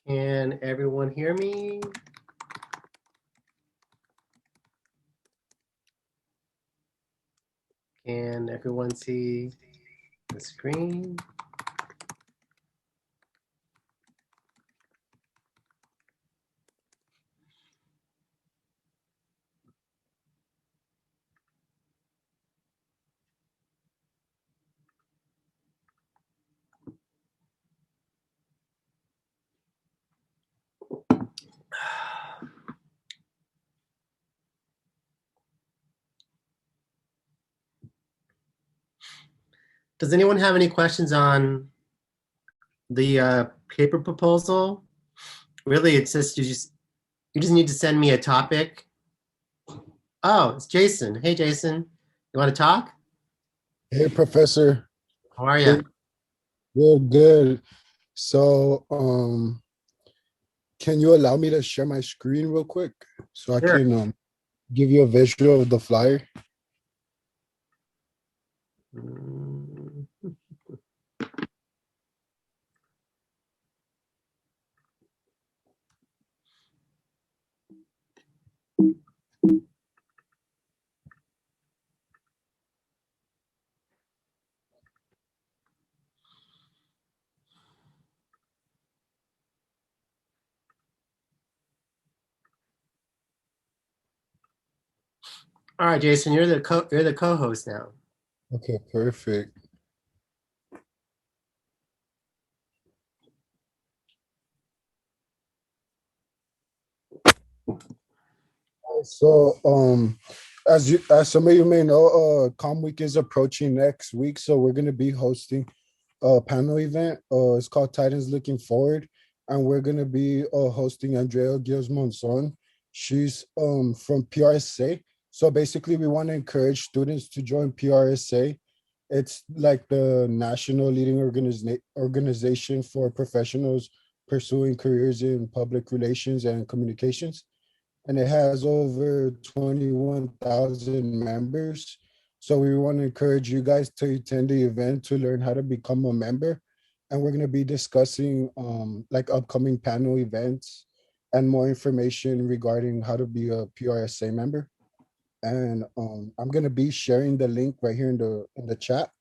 Can everyone hear me? Can everyone see the screen? Does anyone have any questions on the paper proposal? Really, it's just you just need to send me a topic. Oh, it's Jason. Hey, Jason, you want to talk? Hey, Professor. How are you? Good, good, good. So, can you allow me to share my screen real quick so I Sure. can give you a visual of the flyer? Mm, All right, Jason, you're the co-host now. Okay, perfect. So, as some of you may know, Com Week is approaching next week, so we're gonna be hosting a panel event. It's called Titans Looking Forward, and we're gonna be hosting Andrea Gilles Monson. She's from PRSA. So basically, we want to encourage students to join PRSA. It's like the national leading organization for professionals pursuing careers in public relations and communications, and it has over 21,000 members. So we want to encourage you guys to attend the event to learn how to become a member. And we're going to be discussing like upcoming panel events and more information regarding how to be a PRSA member. And I'm going to be sharing the link right here in the chat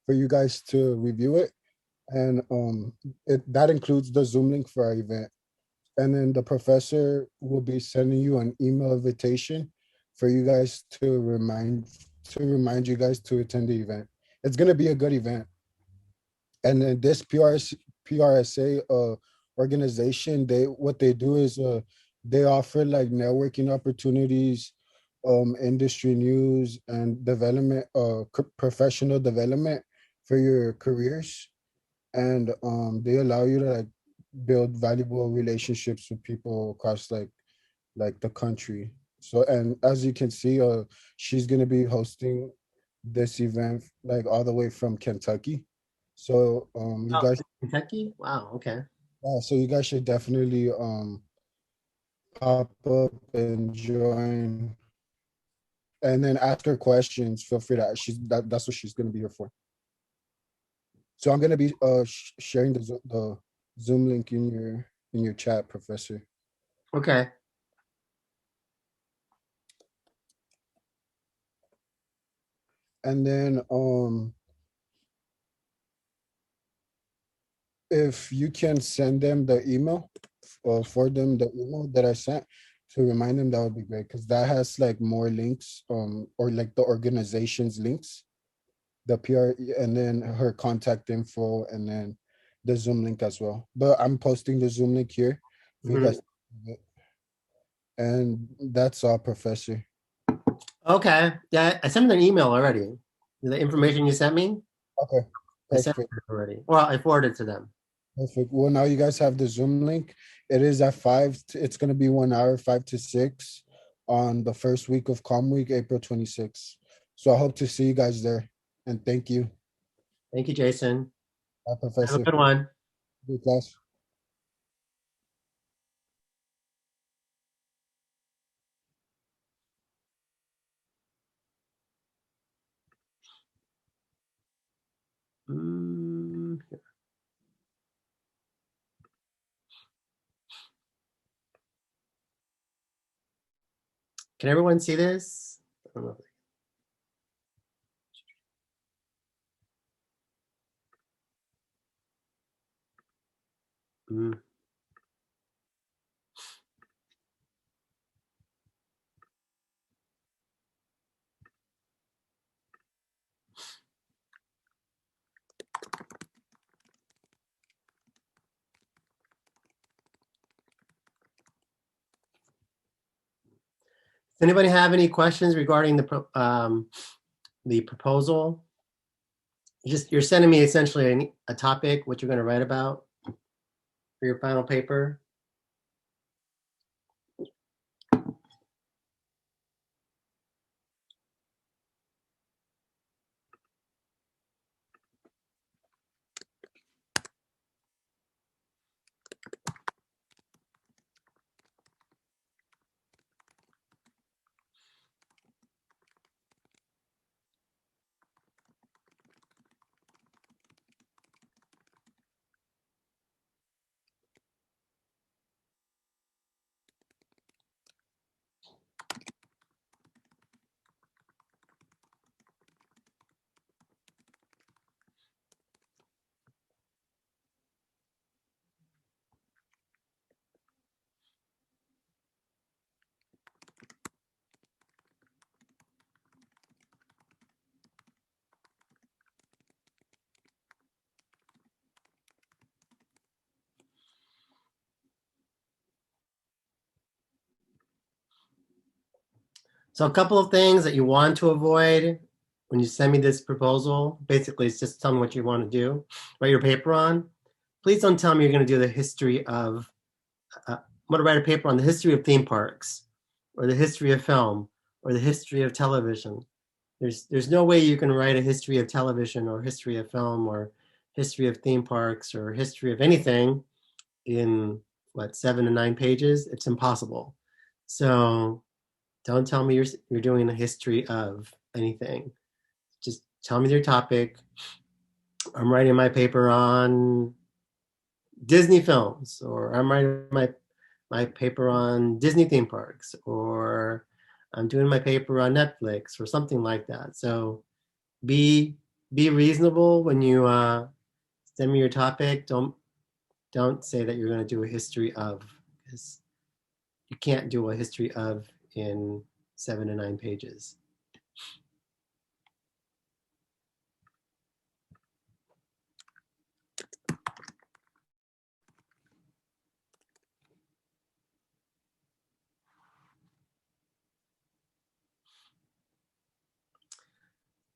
for you guys to review it. And that includes the Zoom link for our event, and then the professor will be sending you an email invitation for you guys to remind you guys to attend the event. It's going to be a good event. And then this PRSA organization, they what they do is they offer like networking opportunities, industry news and development, professional development for your careers, and they allow you to like build valuable relationships with people across like the country. So, and as you can see, she's gonna be hosting this event like all the way from Kentucky. So you Oh, guys, Kentucky? Wow. Okay. yeah, so you guys should definitely pop up and join, and then ask her questions. Feel free to, that's what she's gonna be here for. So I'm gonna be sharing the Zoom link in your chat, Professor. Okay. And then if you can send them the email, for them the email that I sent to remind them, that would be great, because that has like more links, or like the organization's links, the PR, and then her contact info, and then the Zoom link as well. But I'm posting the Zoom link here for you Mhm. guys. And that's all, Professor. Okay. Yeah, I sent an email already. The information you sent me, Okay, I sent perfect. it already. Well, I forwarded it to them. Perfect. Well, now you guys have the Zoom link. It is at it's going to be 1 hour, 5 to 6, on the first week of Com Week, April 26th. So I hope to see you guys there. And thank you. Thank you, Jason. Bye, Have a Professor. good one. Good class. Mm. Can everyone see this? I don't know. Mm. Does anybody have any questions regarding the proposal? You're sending me essentially a topic, what you're going to write about for your final paper. So a couple of things that you want to avoid when you send me this proposal, basically it's just tell me what you want to do, write your paper on. Please don't tell me you're going to do the history of, I'm going to write a paper on the history of theme parks or the history of film or the history of television. There's no way you can write a history of television or history of film or history of theme parks or history of anything in what 7 to 9 pages. It's impossible. So don't tell me you're doing a history of anything. Just tell me your topic. I'm writing my paper on Disney films, or I'm writing my paper on Disney theme parks, or I'm doing my paper on Netflix, or something like that. So be be reasonable when you send me your topic. Don't say that you're going to do a history of, because you can't do a history of in 7 to 9 pages.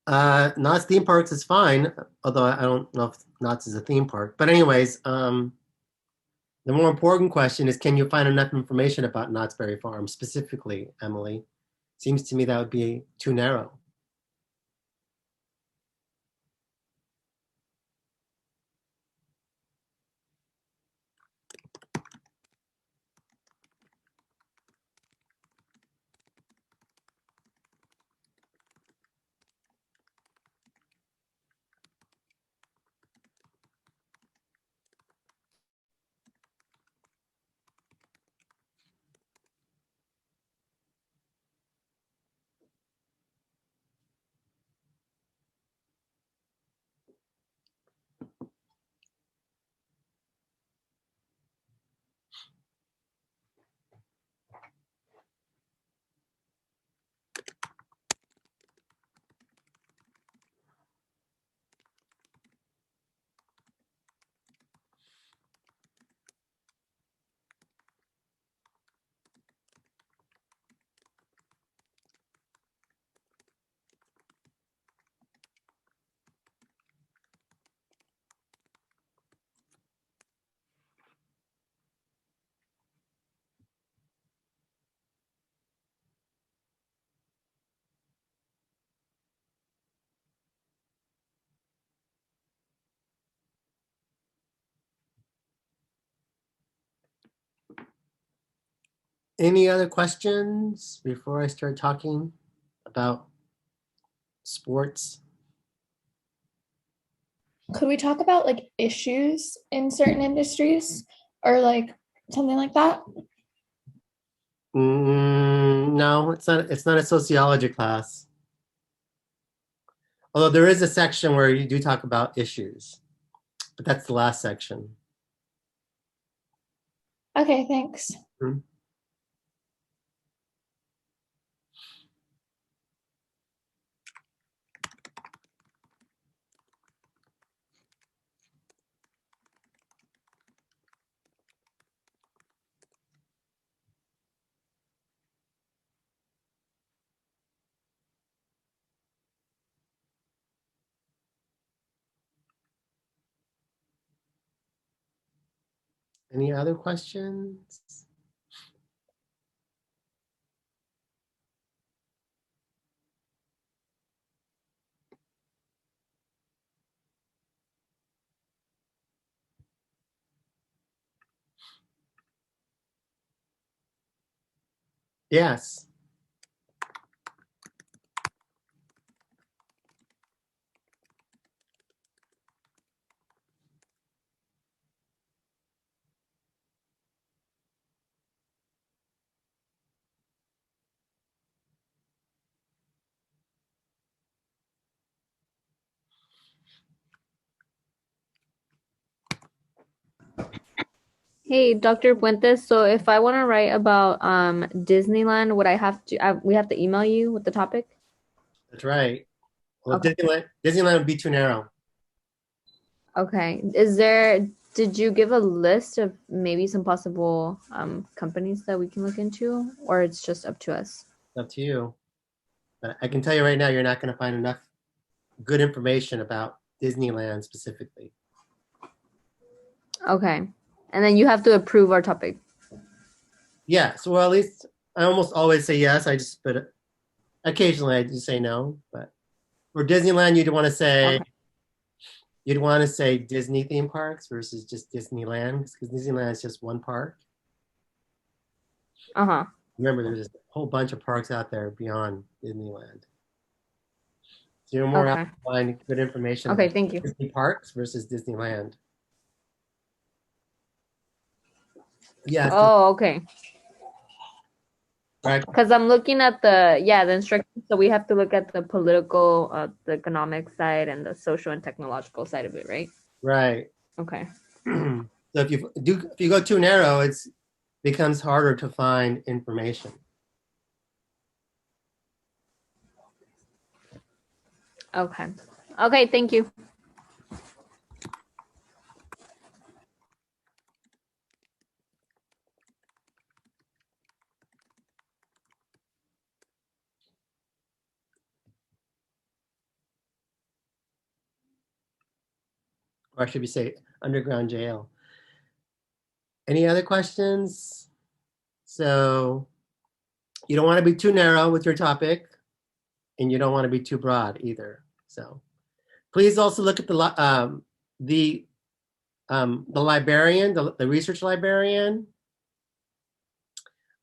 Knott's theme parks is fine, although I don't know if Knott's is a theme park. But anyways, the more important question is, can you find enough information about Knott's Berry Farm specifically, Emily? Seems to me that would be too narrow. Any other questions before I start talking about sports? Could we talk about like issues in certain industries or like something like that? No, it's not. It's not a sociology class. Although there is a section where you do talk about issues, but that's the last section. Okay, thanks. Hmm. Any other questions? Yes. Hey, Dr. Puentes, so if I want to write about Disneyland, would I have to we have to email you with the topic? That's right. Well, Okay. Disneyland would be too narrow. Okay. Did you give a list of maybe some possible companies that we can look into, or it's just up to us? It's up to you. But I can tell you right now, you're not going to find enough good information about Disneyland specifically. Okay. And then you have to approve our topic. Yes. Well, at least I almost always say yes. But occasionally I do say no. But for Disneyland, Okay. you'd want to say Disney theme parks versus just Disneyland, because Disneyland is just one park. Uh-huh. Remember, there's a whole bunch of parks out there beyond Disneyland. So you're more apt Okay. to find good information Okay, about thank you. Disney parks versus Disneyland. Yes, Oh, okay. right, Because I'm looking at the instructions, so we have to look at the political, the economic side and the social and technological side of it, right? right. Okay. So if you go too narrow, it becomes harder to find information. Okay. Okay, thank you. Or should we say underground jail? Any other questions? So you don't want to be too narrow with your topic, and you don't want to be too broad either. So please also look at the librarian, the research librarian.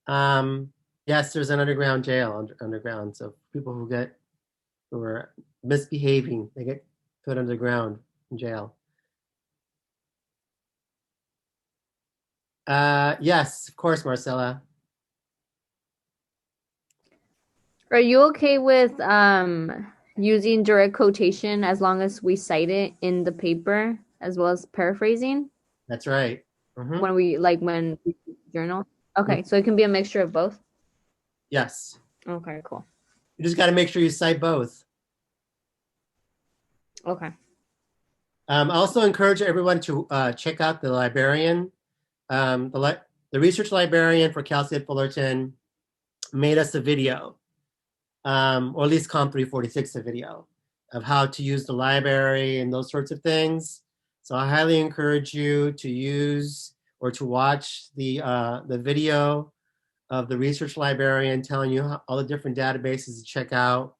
Yes, there's an underground jail underground. So people who are misbehaving, they get put underground in jail. Yes, of course, Marcella. Are you okay with using direct quotation as long as we cite it in the paper as well as paraphrasing That's right. Mhm. when we journal? Okay, so it can be a mixture of both. Yes. Okay, cool. You just got to make sure you cite both. Okay. I also encourage everyone to check out the librarian. The research librarian for Cal State Fullerton made us a video, or at least Com 346 a video of how to use the library and those sorts of things. So I highly encourage you to use or to watch the video of the research librarian telling you all the different databases to check out.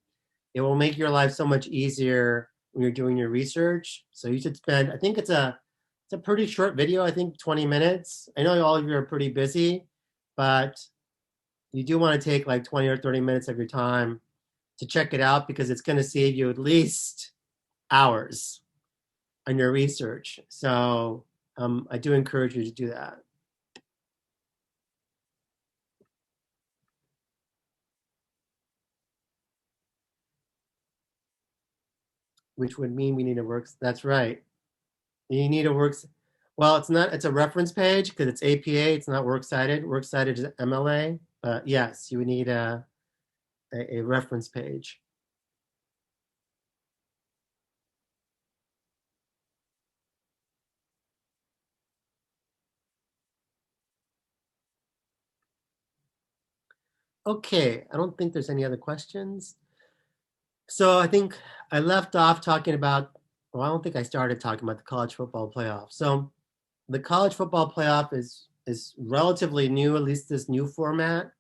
It will make your life so much easier when you're doing your research. So you should spend, I think it's a pretty short video, I think 20 minutes. I know all of you are pretty busy, but you do want to take like 20 or 30 minutes of your time to check it out, because it's going to save you at least hours on your research. So I do encourage you to do that. which would mean we need a works. That's right. You need a works. Well, it's not. It's a reference page because it's APA. It's not works cited. Works cited is MLA. Yes, you would need a reference page. Okay, I don't think there's any other questions. So I think I left off talking about, well, I don't think I started talking about the college football playoff. So the college football playoff is relatively new, at least this new format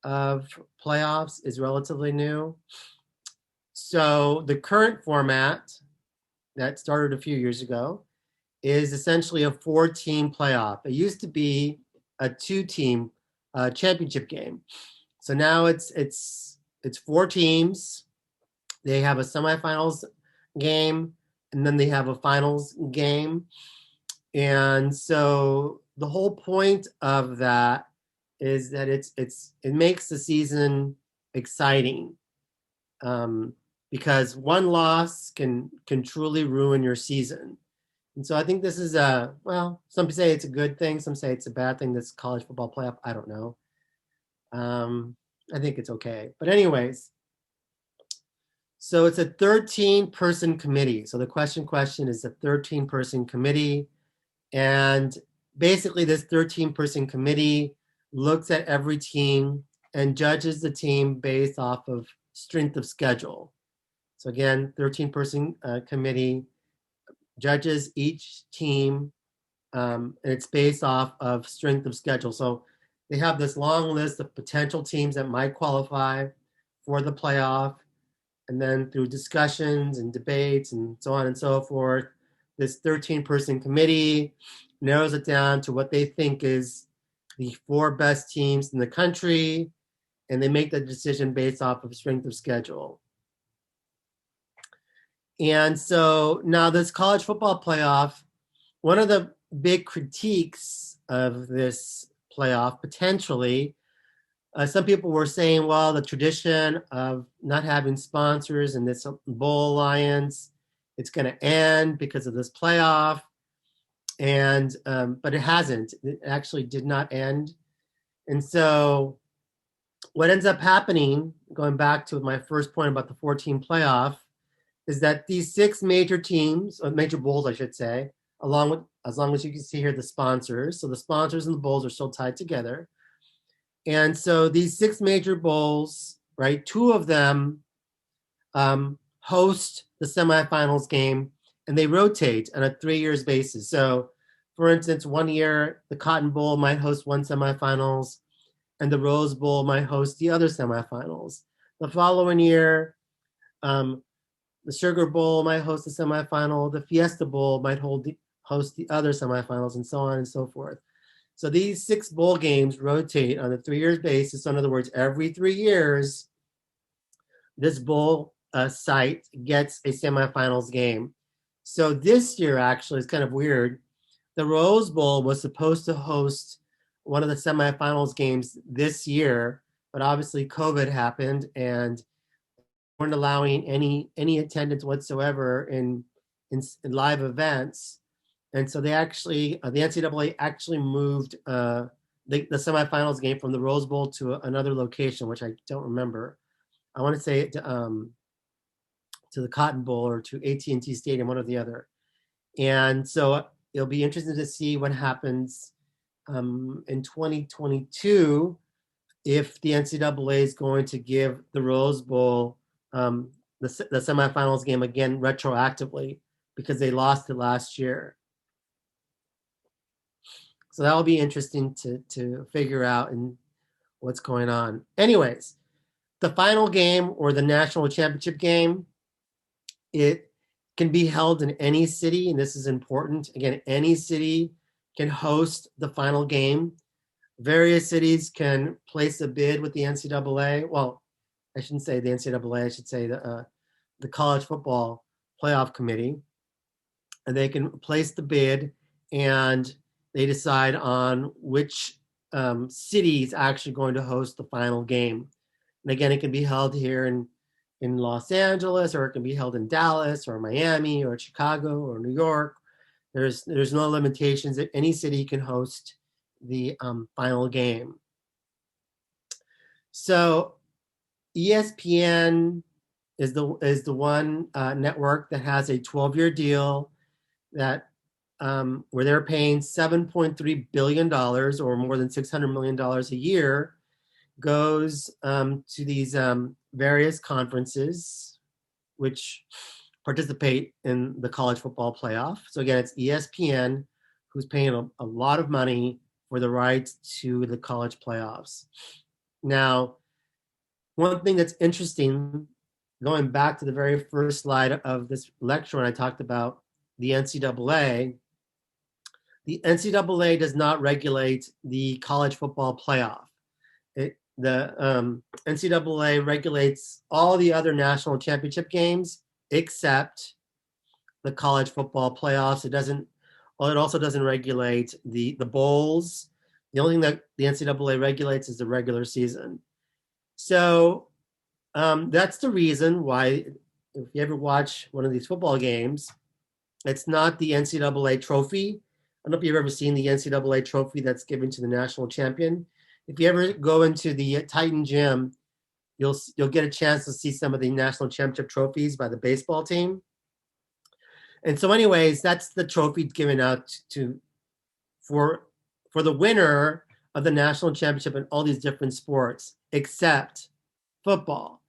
of playoffs is relatively new. So the current format that started a few years ago is essentially a 4-team playoff. It used to be a 2-team championship game. So now it's 4 teams. They have a semifinals game, and then they have a finals game. And so the whole point of that is that it makes the season exciting, because one loss can truly ruin your season. And so I think this is some say it's a good thing, some say it's a bad thing, this college football playoff. I don't know. I think it's okay. But anyways, so it's a 13-person committee. So the question is a 13-person committee. And basically this 13-person committee looks at every team and judges the team based off of strength of schedule. So again, 13-person committee judges each team, and it's based off of strength of schedule. So they have this long list of potential teams that might qualify for the playoff. And then through discussions and debates and so on and so forth, this 13-person committee narrows it down to what they think is the 4 best teams in the country, and they make the decision based off of strength of schedule. And so now this college football playoff, one of the big critiques of this playoff potentially, some people were saying, well, the tradition of not having sponsors in this bowl alliance, it's going to end because of this playoff. And but it hasn't. It actually did not end. And so what ends up happening, going back to my first point about the 4-team playoff, is that these 6 major teams, or major bowls, I should say, along with, as long as you can see here, the sponsors. So the sponsors and the bowls are still tied together. And so these 6 major bowls, right, 2 of them host the semifinals game, and they rotate on a 3 years basis. So for instance, one year, the Cotton Bowl might host one semifinals, and the Rose Bowl might host the other semifinals. The following year, the Sugar Bowl might host the semifinal, the Fiesta Bowl might host the other semifinals, and so on and so forth. So these 6 bowl games rotate on a 3 years basis. So in other words, every 3 years, this bowl site gets a semifinals game. So this year actually is kind of weird. The Rose Bowl was supposed to host one of the semifinals games this year, but obviously COVID happened and weren't allowing any attendance whatsoever in live events. And so they actually, the NCAA actually moved the semifinals game from the Rose Bowl to another location, which I don't remember. I want to say it to the Cotton Bowl or to AT&T Stadium, one or the other. And so it'll be interesting to see what happens in 2022 if the NCAA is going to give the Rose Bowl the semifinals game again retroactively because they lost it last year. So that will be interesting to figure out and what's going on. Anyways, the final game or the national championship game, it can be held in any city, and this is important. Again, any city can host the final game. Various cities can place a bid with the NCAA. Well, I shouldn't say the NCAA, I should say the College Football Playoff Committee. And they can place the bid and they decide on which city is actually going to host the final game. And again, it can be held here in in Los Angeles, or it can be held in Dallas or Miami or Chicago or New York. There's no limitations that any city can host the final game. So ESPN is the one network that has a 12-year deal that where they're paying $7.3 billion or more than $600 million a year, goes to these various conferences which participate in the college football playoff. So again, it's ESPN who's paying a lot of money for the rights to the college playoffs. Now, one thing that's interesting, going back to the very first slide of this lecture when I talked about the NCAA does not regulate the college football playoff. The NCAA regulates all the other national championship games except the college football playoffs. It also doesn't regulate the bowls. The only thing that the NCAA regulates is the regular season. So that's the reason why, if you ever watch one of these football games, it's not the NCAA trophy. I don't know if you've ever seen the NCAA trophy that's given to the national champion. If you ever go into the Titan gym, you'll get a chance to see some of the national championship trophies by the baseball team. And so anyways, that's the trophy given out for the winner of the national championship in all these different sports, except football.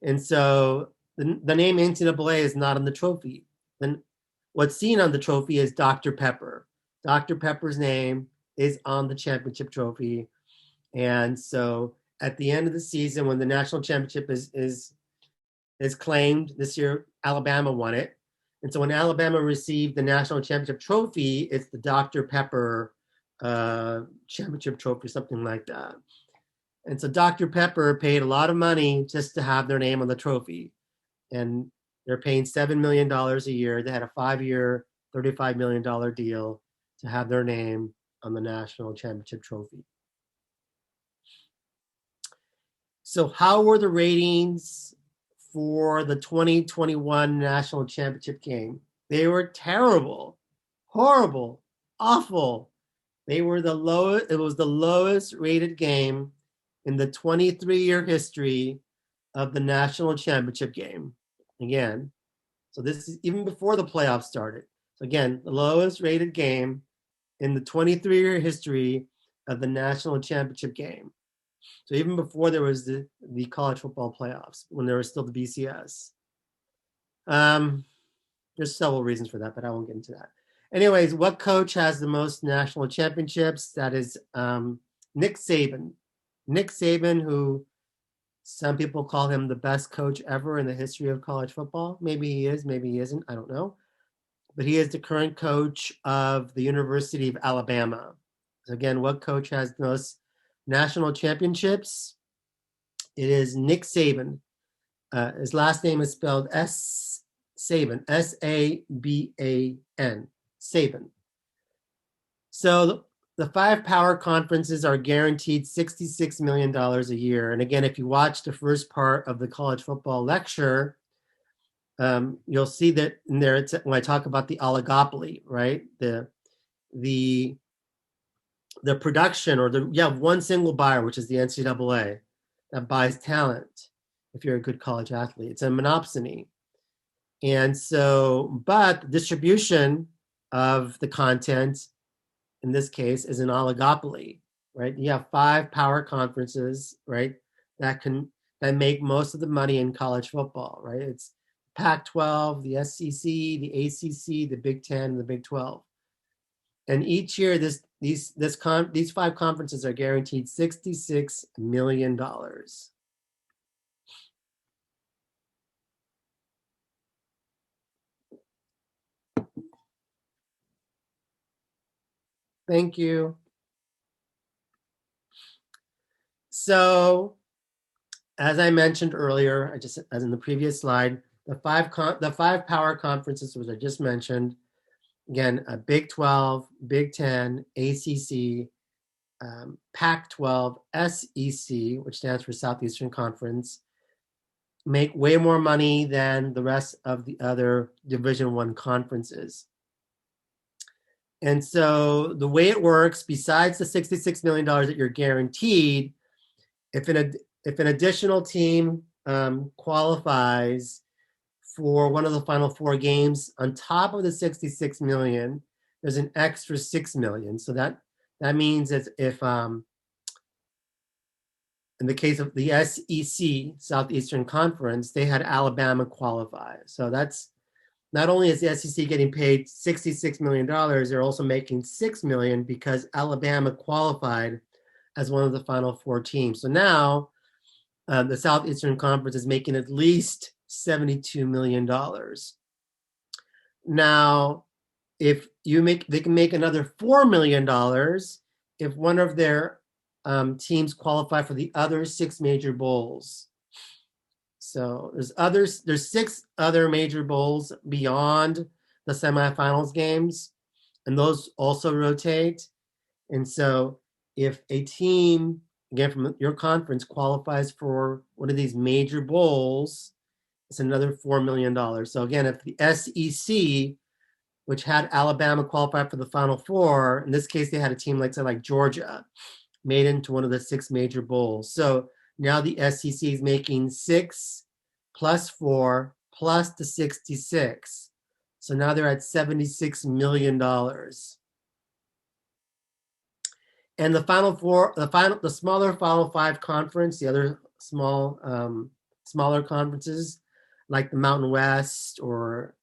And so the name NCAA is not on the trophy. Then what's seen on the trophy is Dr. Pepper. Dr. Pepper's name is on the championship trophy. And so at the end of the season, when the national championship is claimed, this year Alabama won it. And so when Alabama received the national championship trophy, it's the Dr. Pepper championship trophy, something like that. And so Dr. Pepper paid a lot of money just to have their name on the trophy. And they're paying $7 million a year. They had a 5-year, $35 million deal to have their name on the national championship trophy. So how were the ratings for the 2021 national championship game? They were terrible, horrible, awful. They were the lowest. It was the lowest rated game in the 23-year history of the national championship game. Again, so this is even before the playoffs started. So again, the lowest rated game in the 23-year history of the national championship game. So even before there was the college football playoffs, when there was still the BCS. There's several reasons for that, but I won't get into that. Anyways, what coach has the most national championships? That is Nick Saban. Nick Saban, who some people call him the best coach ever in the history of college football. Maybe he is, maybe he isn't, I don't know. But he is the current coach of the University of Alabama. So again, what coach has the most national championships? It is Nick Saban. His last name is spelled Saban, S-A-B-A-N, Saban. So the 5 power conferences are guaranteed $66 million a year. And again, if you watch the first part of the college football lecture, you'll see that in there, when I talk about the oligopoly, right? The production, or you have one single buyer, which is the NCAA, that buys talent if you're a good college athlete. It's a monopsony. And so, but distribution of the content, in this case, is an oligopoly, right? You have 5 power conferences, right, that make most of the money in college football, right? It's Pac-12, the SEC, the ACC, the Big Ten, and the Big 12. And each year, these 5 conferences are guaranteed $66 million. Thank you. So, as I mentioned earlier, as in the previous slide, the 5 power conferences, which I just mentioned, again, Big 12, Big 10, ACC, Pac-12, SEC, which stands for Southeastern Conference, make way more money than the rest of the other Division One conferences. And so the way it works, besides the $66 million that you're guaranteed, if an additional team qualifies for one of the final four games, on top of the 66 million, there's an extra 6 million. So that means that if in the case of the SEC, Southeastern Conference, they had Alabama qualify. So that's not only is the SEC getting paid $66 million, they're also making $6 million because Alabama qualified as one of the final four teams. So now the Southeastern Conference is making at least $72 million. Now, if they can make another $4 million if one of their teams qualify for the other 6 major bowls. So there's 6 other major bowls beyond the semifinals games, and those also rotate. And so if a team, again, from your conference qualifies for one of these major bowls, it's another $4 million. So again, if the SEC, which had Alabama qualify for the Final Four, in this case, they had a team like Georgia, made into one of the 6 major bowls. So now the SEC is making 6 plus 4 plus the 66. So now they're at $76 million. And the Final Four, the smaller Final Five conference, the other smaller conferences, like the Mountain West or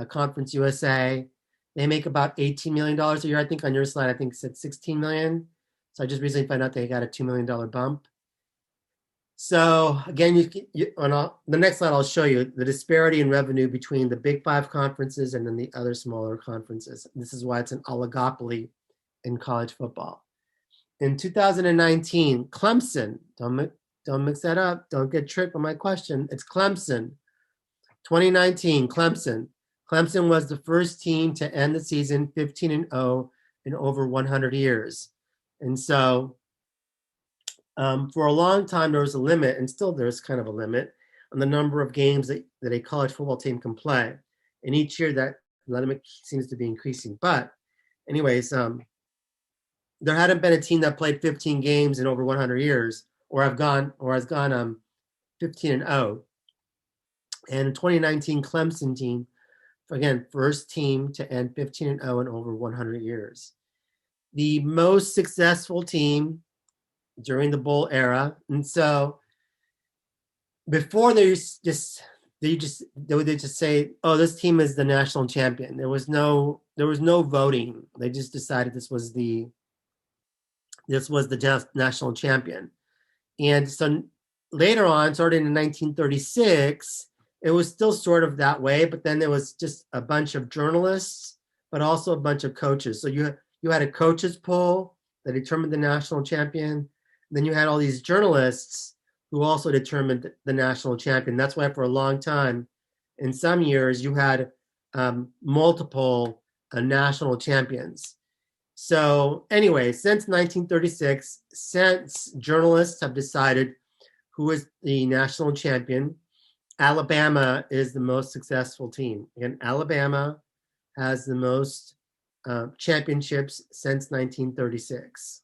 Conference USA, they make about $18 million a year. I think on your slide, I think it said $16 million. So I just recently found out they got a $2 million bump. So again, on the next slide, I'll show you the disparity in revenue between the Big Five conferences and then the other smaller conferences. This is why it's an oligopoly in college football. In 2019, Clemson, don't mix that up. Don't get tricked on my question. It's Clemson. 2019, Clemson. Clemson was the first team to end the season 15-0 in over 100 years. And so for a long time, there was a limit, and still there's kind of a limit, on the number of games that a college football team can play. And each year that limit seems to be increasing. But anyways, there hadn't been a team that played 15 games in over 100 years or has gone 15-0. And 2019 Clemson team, again, first team to end 15-0 in over 100 years. The most successful team during the bowl era. And so before they would just say, oh, this team is the national champion. There was no voting. They just decided this was the national champion. And so later on, starting in 1936, it was still sort of that way, but then there was just a bunch of journalists, but also a bunch of coaches. So you had a coaches poll that determined the national champion. Then you had all these journalists who also determined the national champion. That's why for a long time, in some years, you had multiple national champions. So anyway, since 1936, since journalists have decided who is the national champion, Alabama is the most successful team. And Alabama has the most championships since 1936.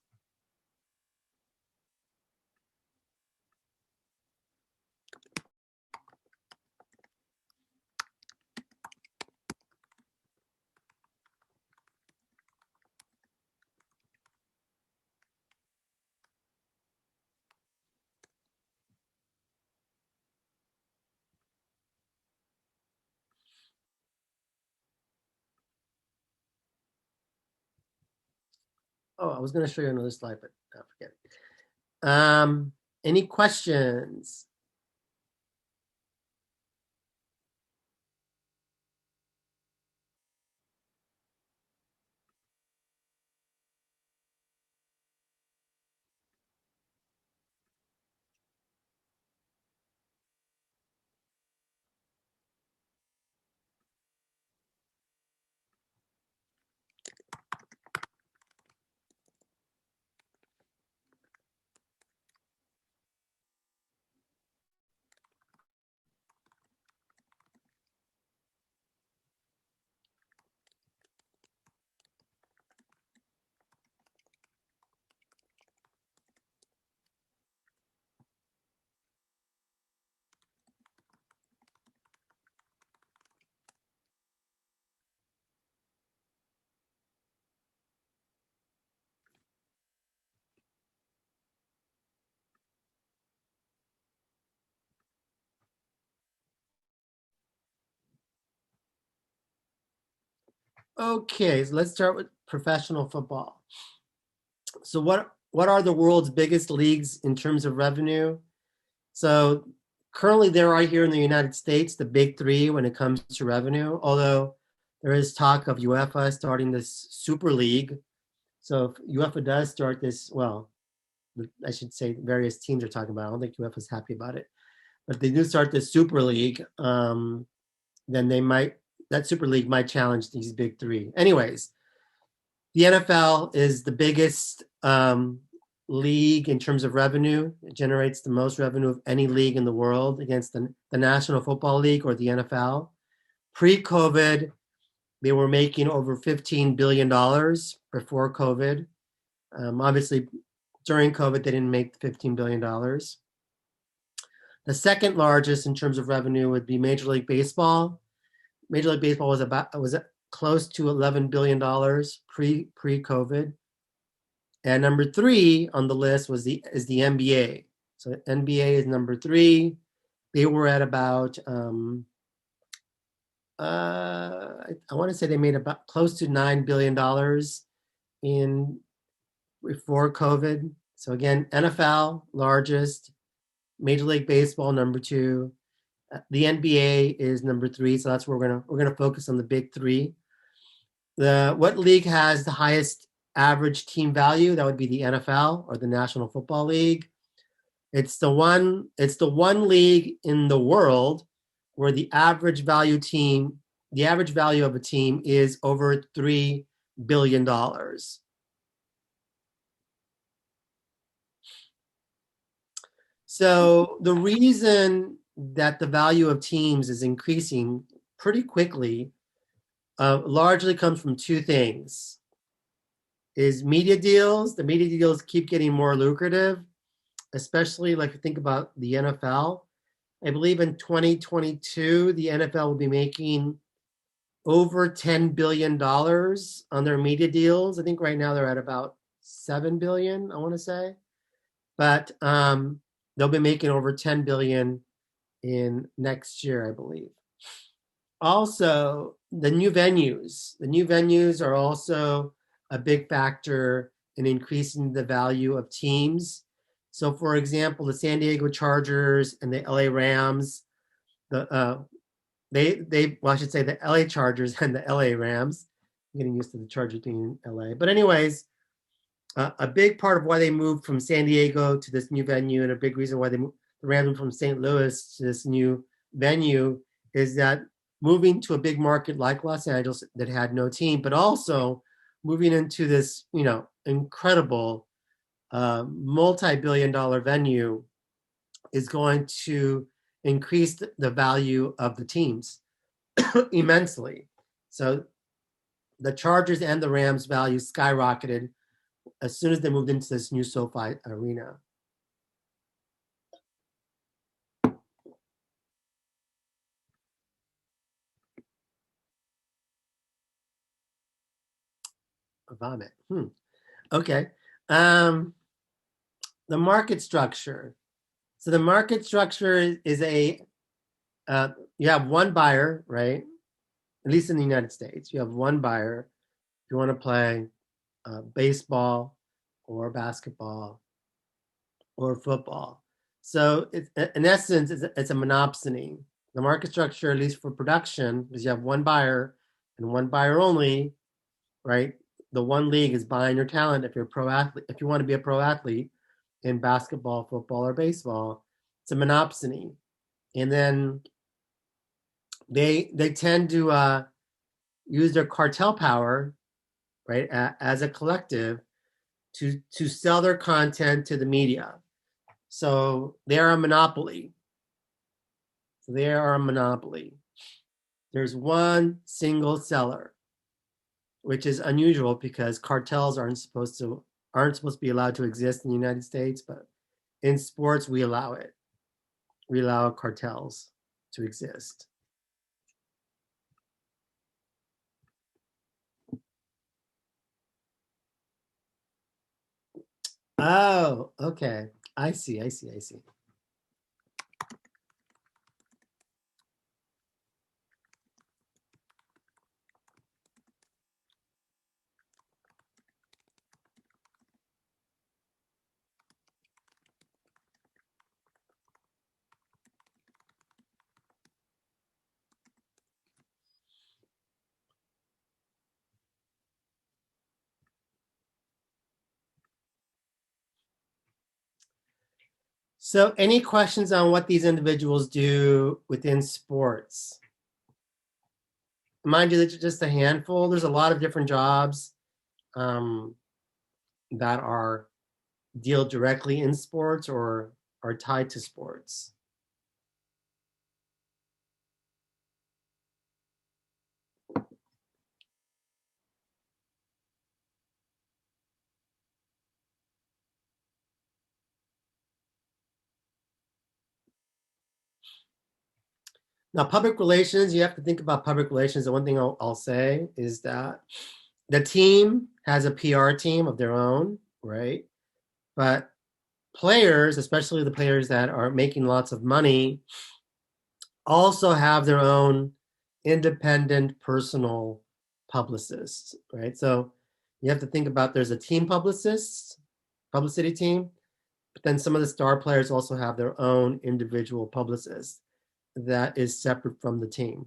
Oh, I was going to show you another slide, but I forget. Any questions? Okay, so let's start with professional football. So what are the world's biggest leagues in terms of revenue? So currently there are here in the United States the big three when it comes to revenue, although there is talk of UEFA starting this super league. So if UEFA does start this, well, I should say various teams are talking about it. I don't think UEFA is happy about it. But if they do start this super league, then that super league might challenge these big three. Anyways, the NFL is the biggest league in terms of revenue. It generates the most revenue of any league in the world against the National Football League or the NFL. Pre-COVID, they were making over $15 billion before COVID. Obviously, during COVID, they didn't make $15 billion. The second largest in terms of revenue would be Major League Baseball. Major League Baseball was close to $11 billion pre-COVID. And number three on the list is the NBA. So NBA is number three. They were at about I want to say they made about close to $9 billion in before COVID. So again, NFL largest, Major League Baseball number two, the NBA is number three. So that's where we're gonna focus on the big three. What league has the highest average team value? That would be the NFL or the National Football League. It's the one league in the world where the average value of a team is over $3 billion. So the reason that the value of teams is increasing pretty quickly largely comes from two things. Is media deals. The media deals keep getting more lucrative, especially like think about the NFL. I believe in 2022, the NFL will be making over $10 billion on their media deals. I think right now they're at about 7 billion, I want to say. But they'll be making over 10 billion in next year, I believe. Also, the new venues. The new venues are also a big factor in increasing the value of teams. So, for example, the San Diego Chargers and the LA Rams, I should say the LA Chargers and the LA Rams. I'm getting used to the Chargers being in LA. But anyways, a big part of why they moved from San Diego to this new venue, and a big reason why they ran them from St. Louis to this new venue, is that moving to a big market like Los Angeles that had no team, but also moving into this, incredible multi-billion-dollar venue is going to increase the value of the teams immensely. So the Chargers and the Rams value skyrocketed as soon as they moved into this new SoFi arena. Vomit. Okay. The market structure. So the market structure is you have one buyer, right? At least in the United States, you have one buyer. If you want to play baseball or basketball or football. So in essence, it's a monopsony. The market structure, at least for production, is you have one buyer and one buyer only, right? The one league is buying your talent. If you're a pro athlete, if you want to be a pro athlete in basketball, football, or baseball, it's a monopsony. And then they tend to use their cartel power, right, as a collective to sell their content to the media. So they're a monopoly. There's one single seller, which is unusual because cartels aren't supposed to be allowed to exist in the United States, but in sports we allow it. We allow cartels to exist. Oh, okay. I see. So any questions on what these individuals do within sports? Mind you, that's just a handful. There's a lot of different jobs that are deal directly in sports or are tied to sports. Now, public relations, you have to think about public relations. The one thing I'll say is that the team has a PR team of their own, right? But players, especially the players that are making lots of money, also have their own independent personal publicists, right? So you have to think about there's a team publicist, publicity team, but then some of the star players also have their own individual publicist that is separate from the team.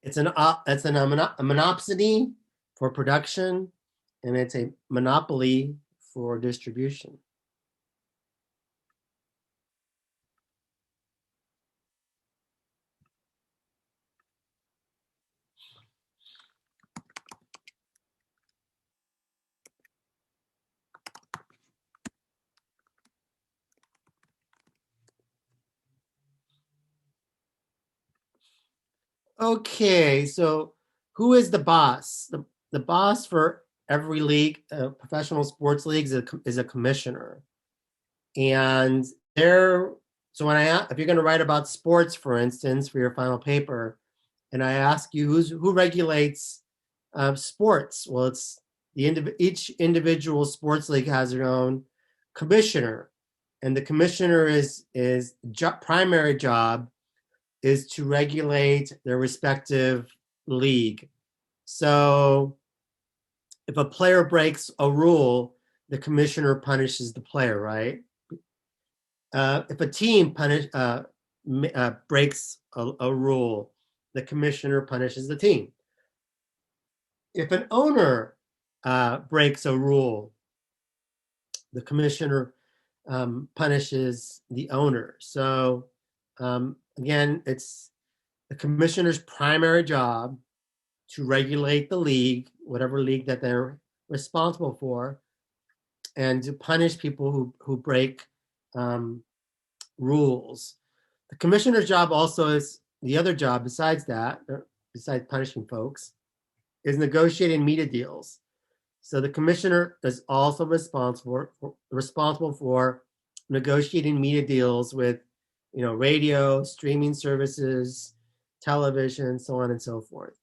It's a monopsony for production, and it's a monopoly for distribution. Okay, so who is the boss? The boss for every league, professional sports leagues, is a commissioner. And they're, so if you're going to write about sports, for instance, for your final paper, and I ask you who regulates sports, well, it's each individual sports league has their own commissioner, and the commissioner primary job is to regulate their respective league. So if a player breaks a rule, the commissioner punishes the player, right? If a team breaks a rule, the commissioner punishes the team. If an owner breaks a rule, the commissioner punishes the owner. So again, it's the commissioner's primary job to regulate the league, whatever league that they're responsible for, and to punish people who break rules. The commissioner's job also is the other job besides that, besides punishing folks, is negotiating media deals. So the commissioner is also responsible for negotiating media deals with, radio, streaming services, television, so on and so forth.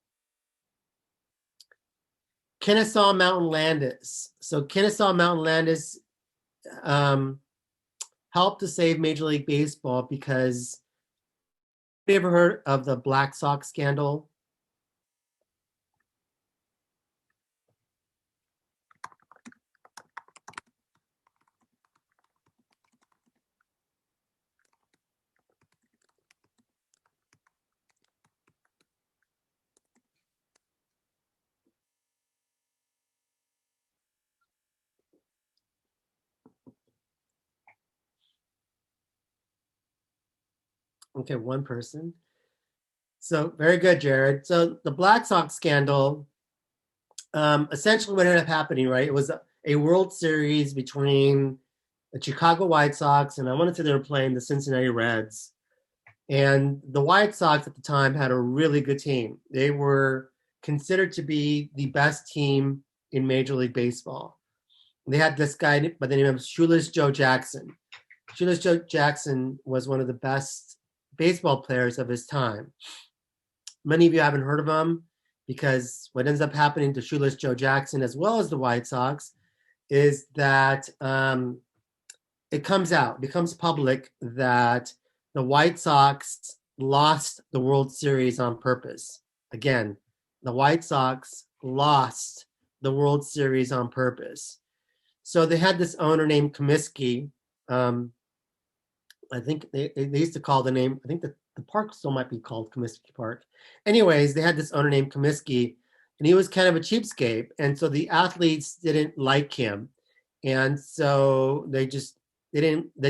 Kennesaw Mountain Landis. So Kennesaw Mountain Landis helped to save Major League Baseball because, have you ever heard of the Black Sox scandal? Okay, one person. So very good, Jared. So the Black Sox scandal, essentially what ended up happening, right? It was a World Series between the Chicago White Sox, and I want to say they were playing the Cincinnati Reds. And the White Sox at the time had a really good team. They were considered to be the best team in Major League Baseball. They had this guy by the name of Shoeless Joe Jackson. Shoeless Joe Jackson was one of the best baseball players of his time. Many of you haven't heard of him because what ends up happening to Shoeless Joe Jackson as well as the White Sox is that it becomes public that the White Sox lost the World Series on purpose. Again, the White Sox lost the World Series on purpose. So they had this owner named Comiskey. I think they used to call the name, I think the park still might be called Comiskey Park. Anyways, they had this owner named Comiskey, and he was kind of a cheapskate. And so the athletes didn't like him. And so they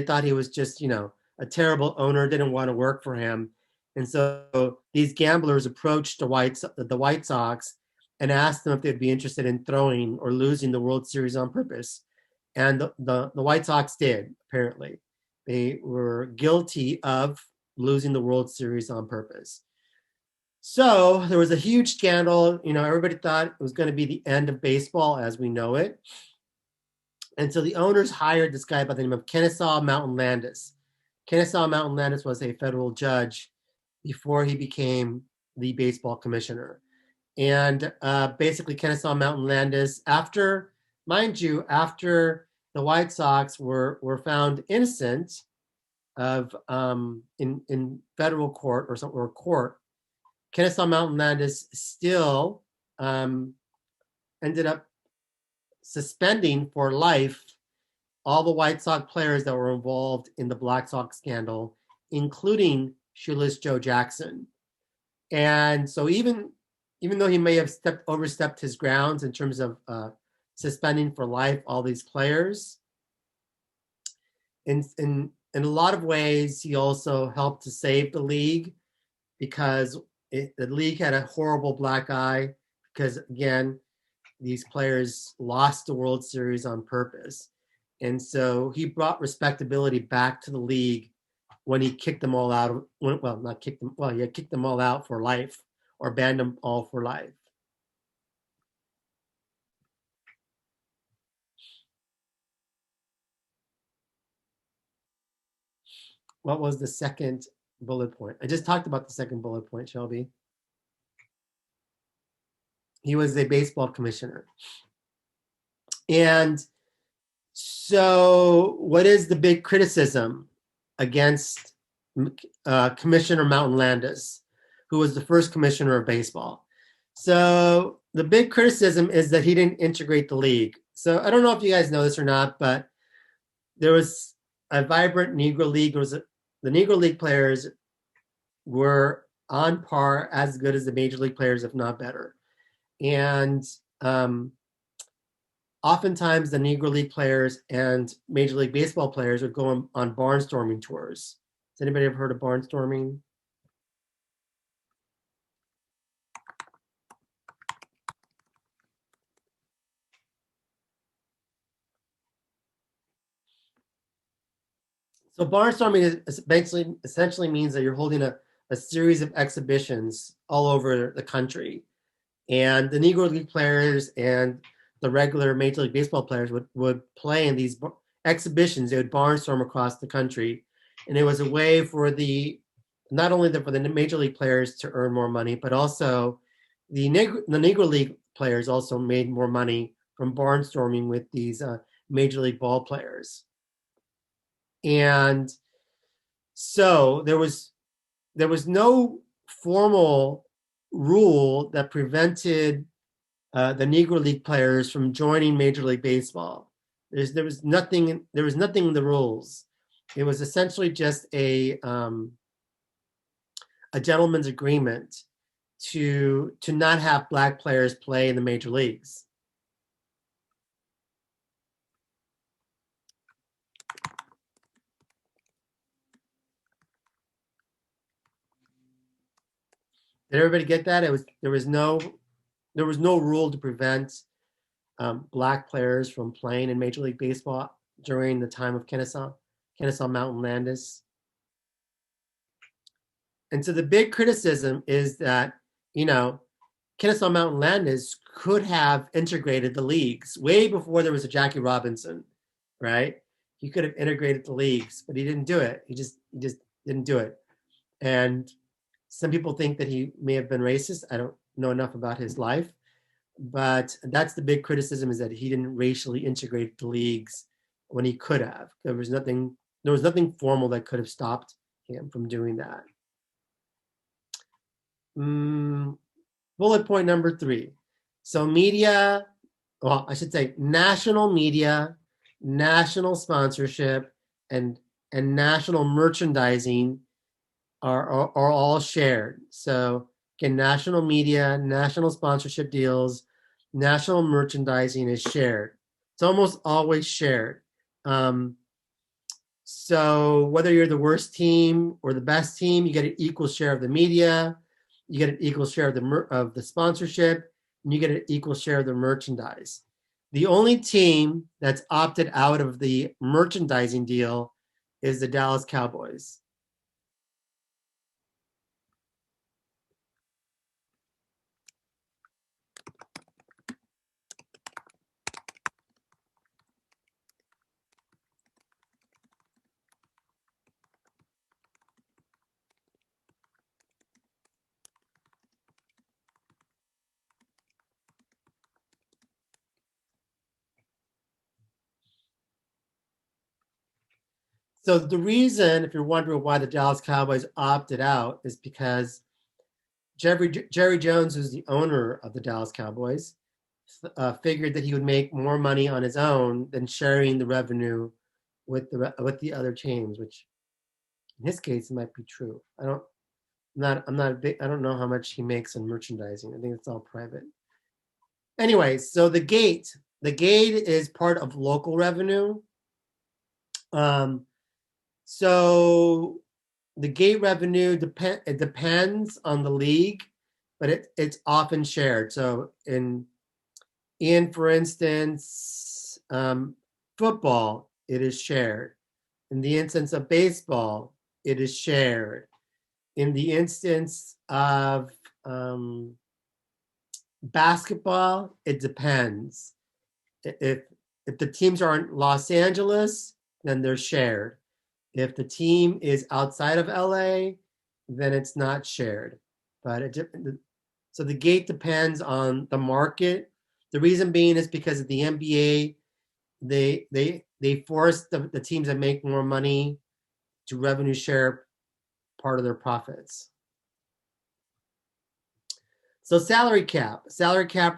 thought he was just, a terrible owner, didn't want to work for him. And so these gamblers approached the White Sox and asked them if they'd be interested in throwing or losing the World Series on purpose. And the White Sox did, apparently. They were guilty of losing the World Series on purpose. So there was a huge scandal. Everybody thought it was going to be the end of baseball as we know it. And so the owners hired this guy by the name of Kennesaw Mountain Landis. Kennesaw Mountain Landis was a federal judge before he became the baseball commissioner. And basically Kennesaw Mountain Landis, after the White Sox were found innocent of in federal court or court, Kennesaw Mountain Landis still ended up suspending for life all the White Sox players that were involved in the Black Sox scandal, including Shoeless Joe Jackson. And so even though he may have overstepped his grounds in terms of suspending for life all these players, in a lot of ways, he also helped to save the league, because the league had a horrible black eye because, again, these players lost the World Series on purpose. And so he brought respectability back to the league when he kicked them all out. He had kicked them all out for life, or banned them all for life. What was the second bullet point? I just talked about the second bullet point, Shelby. He was a baseball commissioner. And so what is the big criticism against Commissioner Mountain Landis, who was the first commissioner of baseball? So the big criticism is that he didn't integrate the league. So I don't know if you guys know this or not, but there was a vibrant Negro League. The Negro League players were on par, as good as the Major League players, if not better. And oftentimes the Negro League players and Major League Baseball players are going on barnstorming tours. Has anybody ever heard of barnstorming? So barnstorming essentially means that you're holding a series of exhibitions all over the country. And the Negro League players and the regular Major League Baseball players would play in these exhibitions. They would barnstorm across the country. And it was a way for not only for the Major League players to earn more money, but also the Negro League players also made more money from barnstorming with these Major League ball players. And so there was no formal rule that prevented the Negro League players from joining Major League Baseball. There was nothing in the rules. It was essentially just a gentleman's agreement to not have black players play in the major leagues. Did everybody get that? There was no rule to prevent black players from playing in Major League Baseball during the time of Kennesaw Mountain Landis. And so the big criticism is that, Kennesaw Mountain Landis could have integrated the leagues way before there was a Jackie Robinson, right? He could have integrated the leagues, but he didn't do it. He just didn't do it. And some people think that he may have been racist. I don't know enough about his life, but that's the big criticism, is that he didn't racially integrate the leagues when he could have. There was nothing formal that could have stopped him from doing that. Bullet point number 3. So media well, I should say national media, national sponsorship, and national merchandising are all shared. So again, national media, national sponsorship deals, national merchandising is shared. It's almost always shared. Um, so whether you're the worst team or the best team, you get an equal share of the media, you get an equal share of the sponsorship, and you get an equal share of the merchandise. The only team that's opted out of the merchandising deal is the Dallas Cowboys. So the reason, if you're wondering why the Dallas Cowboys opted out, is because Jerry Jones, who's the owner of the Dallas Cowboys, figured that he would make more money on his own than sharing the revenue with the other teams, which in his case might be true. I'm not a big, I don't know how much he makes in merchandising. I think it's all private. Anyway, so the gate is part of local revenue. So the gate revenue depends on the league, but it's often shared. So for instance, football, it is shared. In the instance of baseball, it is shared. In the instance of basketball, it depends. If the teams are in Los Angeles, then they're shared. If the team is outside of LA, then it's not shared. But so the gate depends on the market. The reason being is because of the NBA, they force the teams that make more money to revenue share part of their profits. So salary cap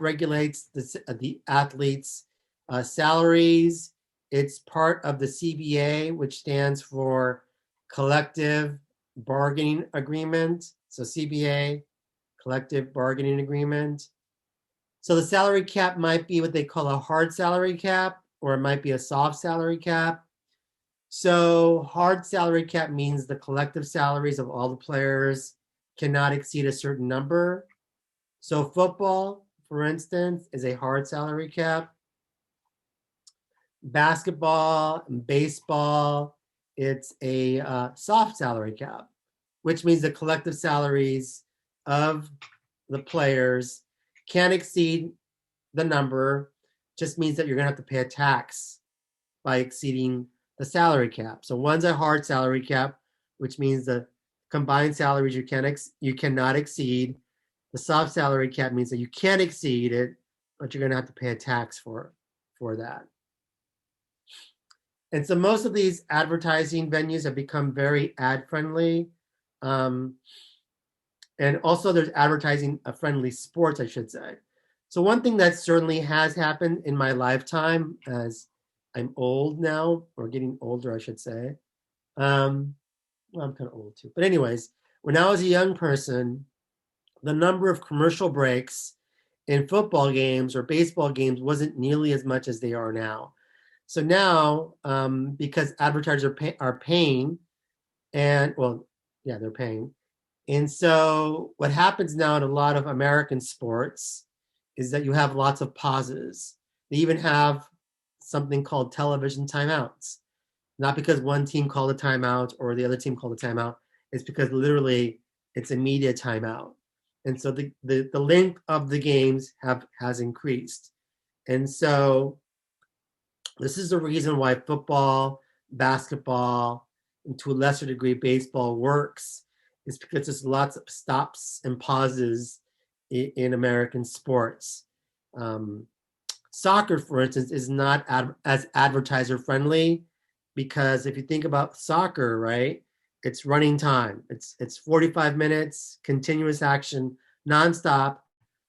regulates the athletes' salaries. It's part of the CBA, which stands for Collective Bargaining Agreement. So CBA, Collective Bargaining Agreement. So the salary cap might be what they call a hard salary cap, or it might be a soft salary cap. So hard salary cap means the collective salaries of all the players cannot exceed a certain number. So football, for instance, is a hard salary cap. Basketball and baseball, it's a soft salary cap, which means the collective salaries of the players can't exceed the number. Just means that you're going to have to pay a tax by exceeding the salary cap. So one's a hard salary cap, which means the combined salaries you cannot exceed. The soft salary cap means that you can exceed it, but you're going to have to pay a tax for that. And so most of these advertising venues have become very ad friendly. And also there's advertising friendly sports, I should say. So one thing that certainly has happened in my lifetime, as I'm old now, or getting older, I should say. Well, I'm kind of old too. But anyways, when I was a young person, the number of commercial breaks in football games or baseball games wasn't nearly as much as they are now. So now, because advertisers are paying, and well, yeah, they're paying. And so what happens now in a lot of American sports is that you have lots of pauses. They even have something called television timeouts. Not because one team called a timeout or the other team called a timeout. It's because literally it's a media timeout. And so the length of the games has increased. And so this is the reason why football, basketball, and to a lesser degree baseball works, is because there's lots of stops and pauses in American sports. Soccer, for instance, is not as advertiser friendly because if you think about soccer, right, it's running time. It's 45 minutes, continuous action, nonstop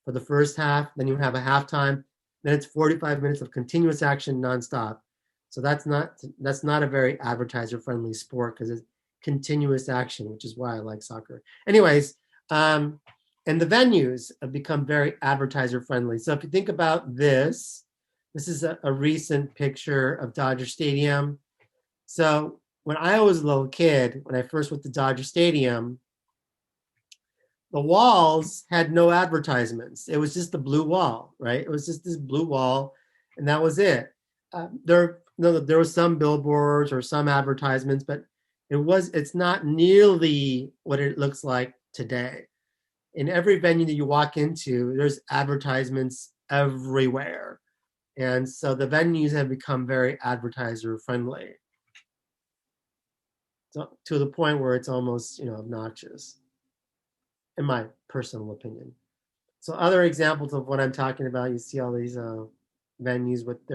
for the first half. Then you have a halftime, then it's 45 minutes of continuous action nonstop. So that's not a very advertiser-friendly sport because it's continuous action, which is why I like soccer. Anyways, and the venues have become very advertiser-friendly. So if you think about this is a recent picture of Dodger Stadium. So when I was a little kid, when I first went to Dodger Stadium, the walls had no advertisements. It was just a blue wall, right? It was just this blue wall, and that was it. There were some billboards or some advertisements, but it's not nearly what it looks like today. In every venue that you walk into, there's advertisements everywhere. And so the venues have become very advertiser friendly. So, to the point where it's almost, obnoxious, in my personal opinion. So other examples of what I'm talking about, you see all these venues with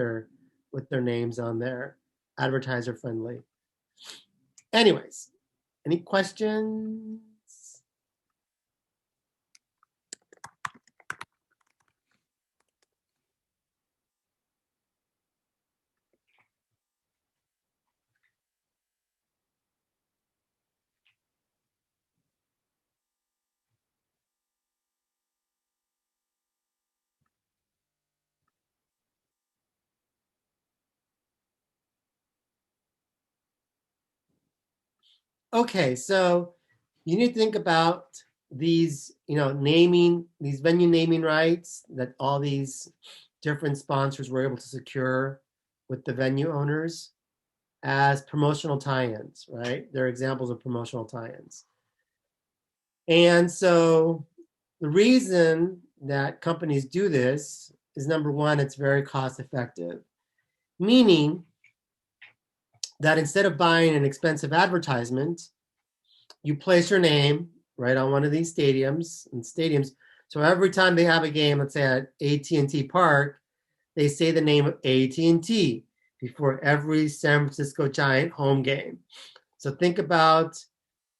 their names on there, advertiser friendly. Anyways, any questions? Okay, so you need to think about these, these venue naming rights that all these different sponsors were able to secure with the venue owners as promotional tie-ins, right? They're examples of promotional tie-ins. And so the reason that companies do this is, number one, it's very cost effective, meaning that instead of buying an expensive advertisement, you place your name right on one of these stadiums. So every time they have a game, let's say at AT&T Park, they say the name of AT&T before every San Francisco Giant home game. So think about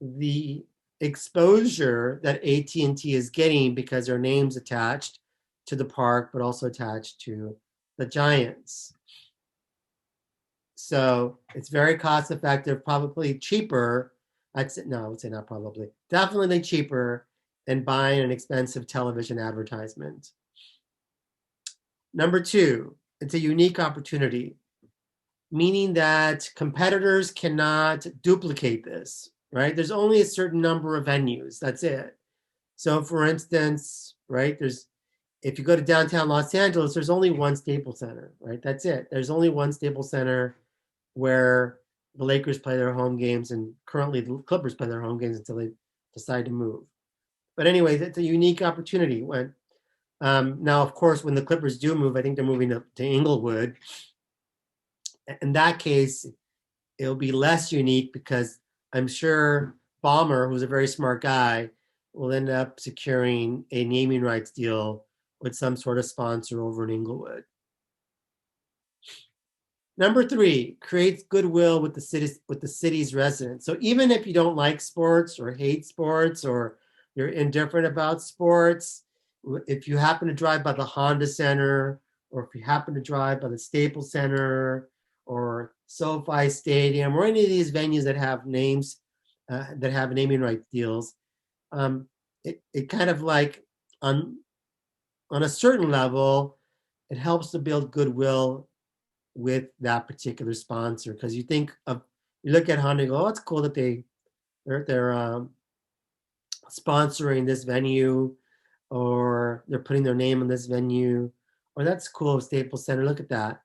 the exposure that AT&T is getting because their name's attached to the park, but also attached to the Giants. So it's very cost effective, probably cheaper. I would say not probably. Definitely cheaper than buying an expensive television advertisement. Number two, it's a unique opportunity, meaning that competitors cannot duplicate this, right? There's only a certain number of venues. That's it. So for instance, right, if you go to downtown Los Angeles, there's only one Staples Center, right? That's it. There's only one Staples Center where the Lakers play their home games, and currently the Clippers play their home games until they decide to move. But anyways, it's a unique opportunity. When now, of course, when the Clippers do move, I think they're moving to Inglewood. In that case, it'll be less unique because I'm sure Ballmer, who's a very smart guy, will end up securing a naming rights deal with some sort of sponsor over in Inglewood. Number three, creates goodwill with the city's residents. So even if you don't like sports or hate sports or you're indifferent about sports, if you happen to drive by the Honda Center, or if you happen to drive by the Staples Center or SoFi Stadium or any of these venues that have names, that have naming rights deals, it kind of like on a certain level, it helps to build goodwill with that particular sponsor, because you look at Honda and go, oh, it's cool that they're sponsoring this venue, or they're putting their name on this venue, or that's cool, Staples Center, look at that.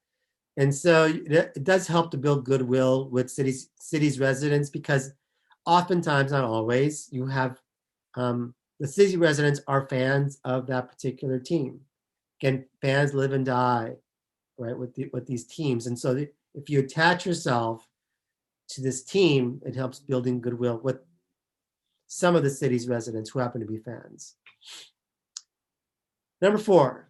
And so it does help to build goodwill with cities residents, because oftentimes, not always, you have the city residents are fans of that particular team. Again, fans live and die, right, with these teams. And so if you attach yourself to this team, it helps building goodwill with some of the city's residents who happen to be fans. Number four,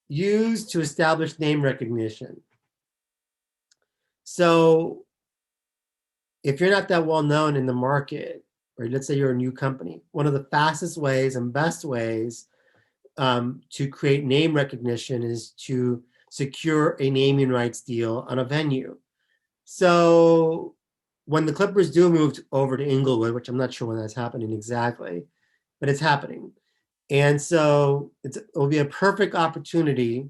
used to establish name recognition. So if you're not that well known in the market, or let's say you're a new company, one of the fastest ways and best ways to create name recognition is to secure a naming rights deal on a venue. So when the Clippers do move over to Inglewood, which I'm not sure when that's happening exactly, but it's happening. And so it will be a perfect opportunity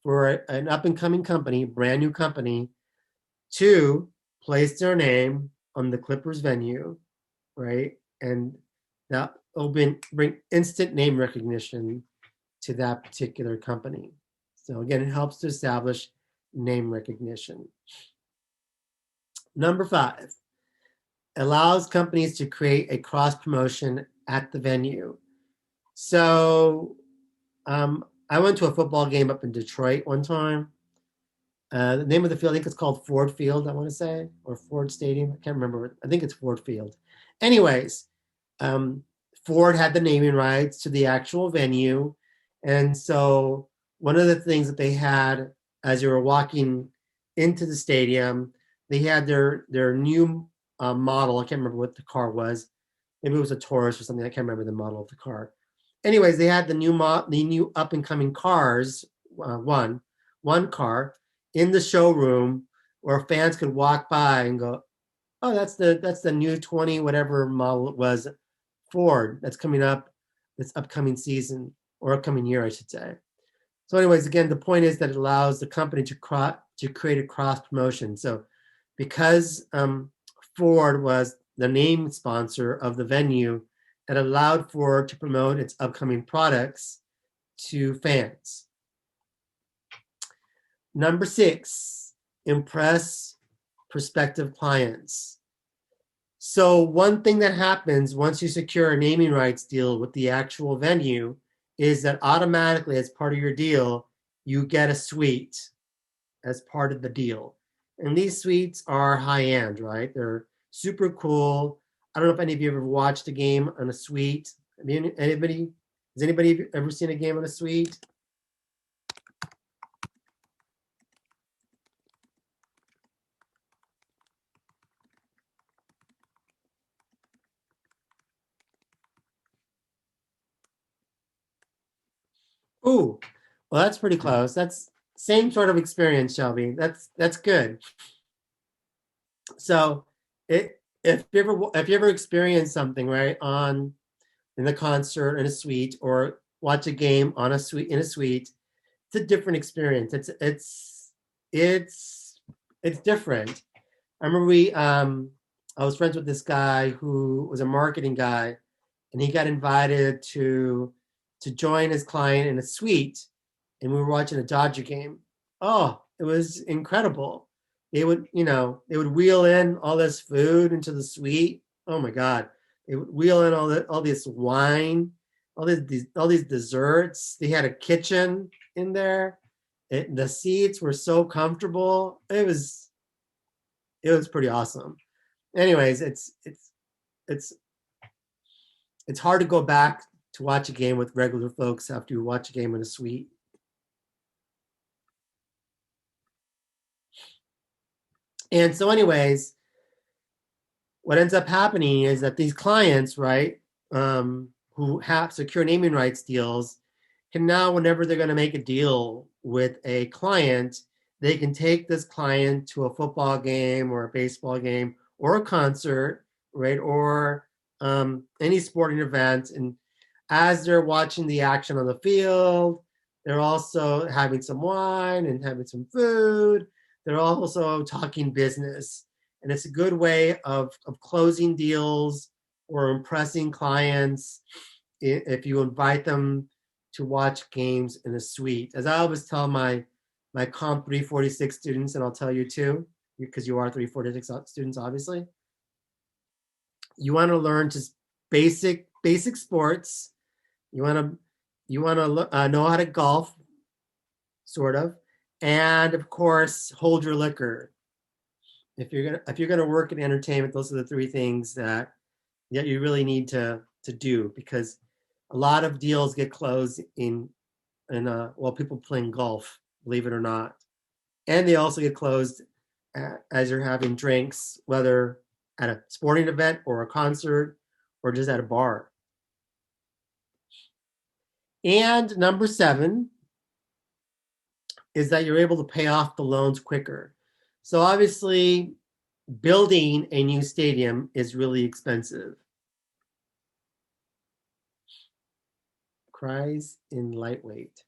for an up and coming company, brand new company, to place their name on the Clippers venue, right? And that will bring instant name recognition to that particular company. So again, it helps to establish name recognition. Number 5, allows companies to create a cross promotion at the venue. So I went to a football game up in Detroit one time. The name of the field, I think it's called Ford Field, I want to say, or Ford Stadium. I can't remember. I think it's Ford Field. Anyways, Ford had the naming rights to the actual venue. And so one of the things that they had as you were walking into the stadium, they had their new model. I can't remember what the car was. Maybe it was a Taurus or something. I can't remember the model of the car. Anyways, they had the new up and coming cars, one car in the showroom where fans could walk by and go, "Oh, that's the new 20 whatever model it was, Ford that's coming up this upcoming season or upcoming year, I should say." So, anyways, again, the point is that it allows the company to create a cross promotion. So, because Ford was the name sponsor of the venue, it allowed Ford to promote its upcoming products to fans. Number 6, impress prospective clients. So one thing that happens once you secure a naming rights deal with the actual venue is that automatically, as part of your deal, you get a suite as part of the deal. And these suites are high-end, right? They're super cool. I don't know if any of you ever watched a game on a suite. I mean, has anybody ever seen a game on a suite? Ooh, well, that's pretty close. That's same sort of experience, Shelby. That's good. So, if you ever experience something right on in the concert in a suite or watch a game on a suite in a suite, it's a different experience. It's different. I remember I was friends with this guy who was a marketing guy, and he got invited to join his client in a suite, and we were watching a Dodger game. Oh, it was incredible. They would wheel in all this food into the suite. Oh my God. They would wheel in all this wine, all these desserts. They had a kitchen in there. The seats were so comfortable. It was pretty awesome. Anyways, it's hard to go back to watch a game with regular folks after you watch a game in a suite. And so, anyways, what ends up happening is that these clients, right, who have secure naming rights deals, can now, whenever they're going to make a deal with a client, they can take this client to a football game or a baseball game or a concert, right, or any sporting event. And as they're watching the action on the field, they're also having some wine and having some food. They're also talking business. And it's a good way of closing deals or impressing clients if you invite them to watch games in a suite. As I always tell my Comp 346 students, and I'll tell you too, because you are 346 students, obviously. You want to learn just basic sports. You want to know how to golf, sort of, and of course, hold your liquor. If you're gonna work in entertainment, those are the 3 things that you really need to do, because a lot of deals get closed while people playing golf, believe it or not, and they also get closed as you're having drinks, whether at a sporting event or a concert or just at a bar. And number 7 is that you're able to pay off the loans quicker. So obviously, building a new stadium is really expensive. Cries in lightweight.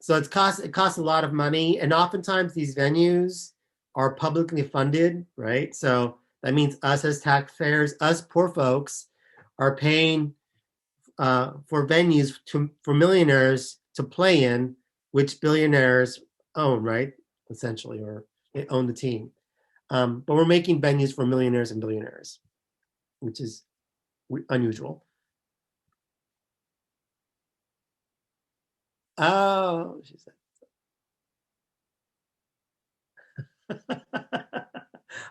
So it costs a lot of money, and oftentimes these venues are publicly funded, right? So that means us as taxpayers, us poor folks, are paying for venues for millionaires to play in, which billionaires own, right? Essentially, or they own the team. But we're making venues for millionaires and billionaires, which is unusual. Oh, she said.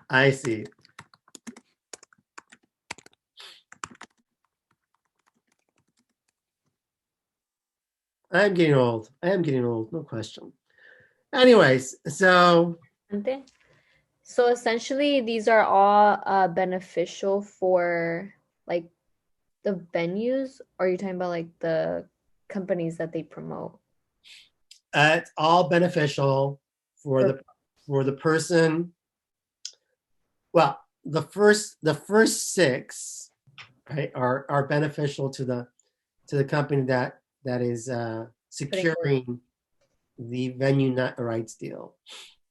I see. I'm getting old. I am getting old, no question. Anyways, so So essentially, these are all beneficial for like the venues, or are you talking about like the companies that they promote? it's all beneficial for the person. Well, the first 6, right, are beneficial to the company that is securing the venue rights deal.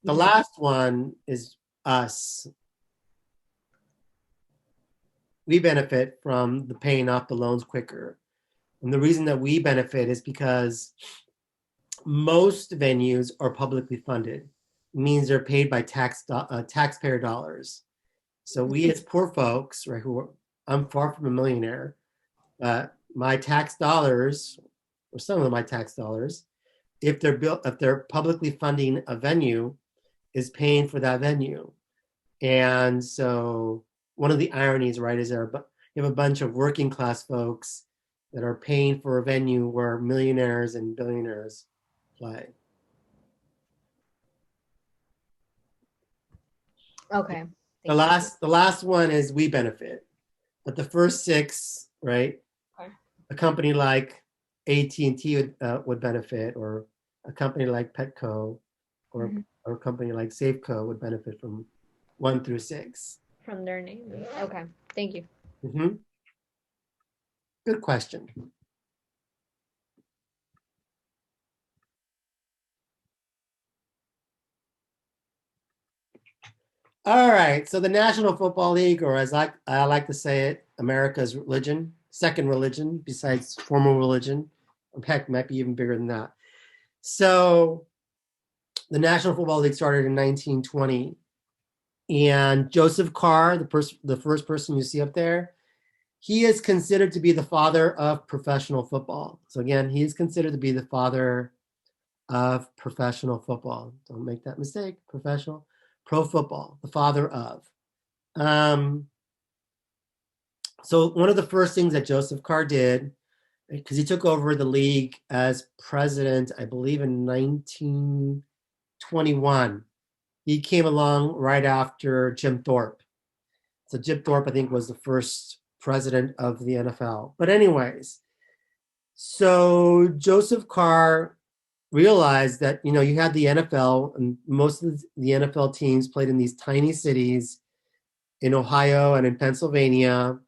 The last one is us. We benefit from the paying off the loans quicker. And the reason that we benefit is because most venues are publicly funded. It means they're paid by taxpayer dollars. So we as poor folks, right, I'm far from a millionaire, but my tax dollars, or some of my tax dollars, if they're publicly funding a venue, is paying for that venue. And so one of the ironies, right, is you have a bunch of working class folks that are paying for a venue where millionaires and billionaires play. Okay. The last one is we benefit, but the first 6, right? Okay. A company like AT&T would benefit, or a company like Petco, or a company like Safeco would benefit from 1 through 6. From their name. Okay. Thank you. Mm-hmm. Good question. All right. So the National Football League, or as I like to say it, America's religion, second religion besides formal religion. Heck, might be even bigger than that. So the National Football League started in 1920. And Joseph Carr, the first person you see up there, he is considered to be the father of professional football. So again, he is considered to be the father of professional football. Don't make that mistake. Pro football, the father of. So one of the first things that Joseph Carr did, because he took over the league as president, I believe in 1921. He came along right after Jim Thorpe. So Jim Thorpe, I think, was the first president of the NFL. But anyways, so Joseph Carr realized that, you had the NFL, and most of the NFL teams played in these tiny cities in Ohio and in Pennsylvania.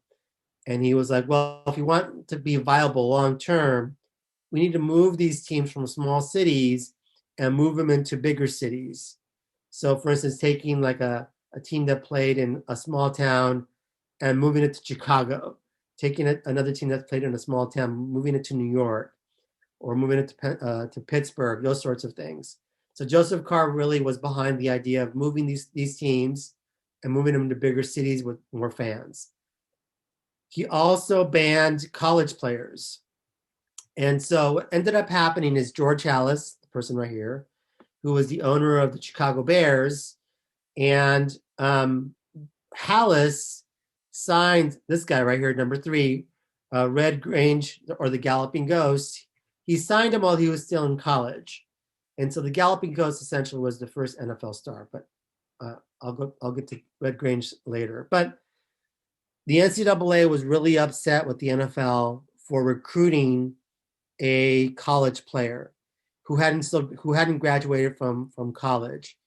And he was like, well, if you want to be viable long term, we need to move these teams from small cities and move them into bigger cities. So for instance, taking like a team that played in a small town and moving it to Chicago, taking another team that played in a small town, moving it to New York, or moving it to Pittsburgh, those sorts of things. So Joseph Carr really was behind the idea of moving these teams and moving them to bigger cities with more fans. He also banned college players. And so what ended up happening is George Halas, the person right here, who was the owner of the Chicago Bears, and Halas signed this guy right here, number 3, Red Grange, or the Galloping Ghost. He signed him while he was still in college. And so the Galloping Ghost essentially was the first NFL star, but I'll get to Red Grange later. But the NCAA was really upset with the NFL for recruiting a college player who hadn't graduated from college.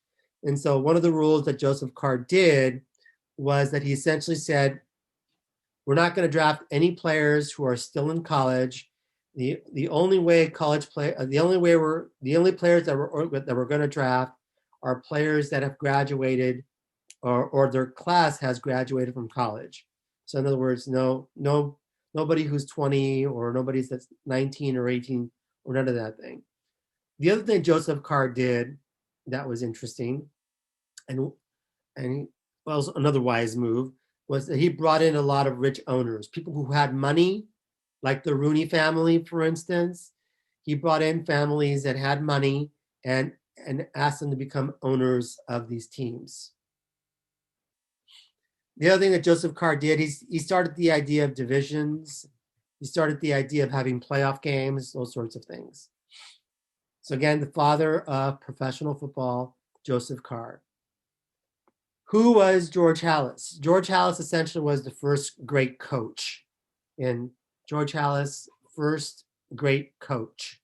And so one of the rules that Joseph Carr did was that he essentially said, we're not going to draft any players who are still in college. The only players that we're going to draft are players that have graduated or their class has graduated from college. So in other words, nobody who's 20 or nobody that's 19 or 18 or none of that thing. The other thing Joseph Carr did that was interesting, and well, another wise move, was that he brought in a lot of rich owners, people who had money, like the Rooney family, for instance. He brought in families that had money and asked them to become owners of these teams. The other thing that Joseph Carr did, he started the idea of divisions. He started the idea of having playoff games, those sorts of things. So again, the father of professional football, Joseph Carr. Who was George Halas? George Halas essentially was the first great coach. And George Halas, first great coach.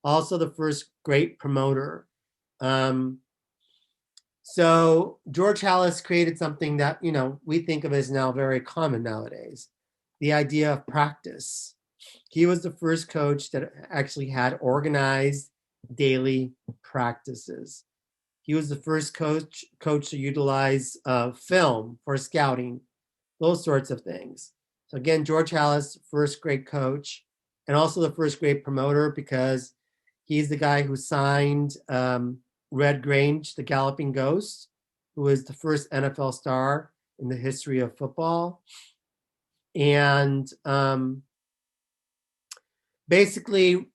Also the first great promoter. So George Halas created something that, we think of as now very common nowadays, the idea of practice. He was the first coach that actually had organized daily practices. He was the first coach to utilize film for scouting, those sorts of things. So again, George Halas, first great coach, and also the first great promoter because he's the guy who signed Red Grange, the Galloping Ghost, who was the first NFL star in the history of football. And basically,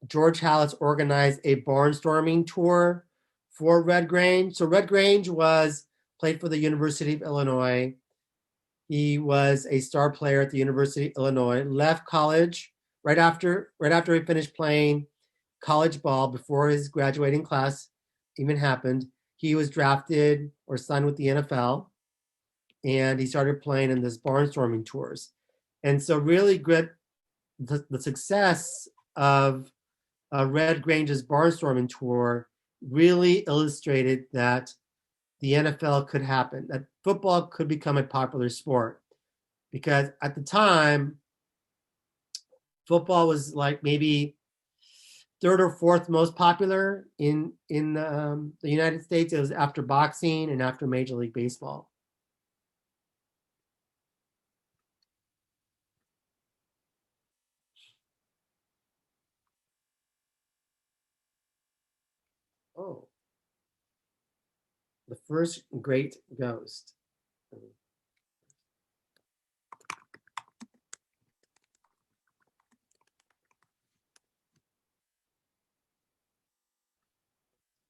George Halas organized a barnstorming tour for Red Grange. So Red Grange played for the University of Illinois. He was a star player at the University of Illinois, left college right after he finished playing college ball before his graduating class even happened. He was drafted or signed with the NFL, and he started playing in this barnstorming tours. And so really the success of Red Grange's barnstorming tour really illustrated that the NFL could happen, that football could become a popular sport. Because at the time, football was like maybe third or fourth most popular in the United States. It was after boxing and after Major League Baseball. Oh, the first great ghost.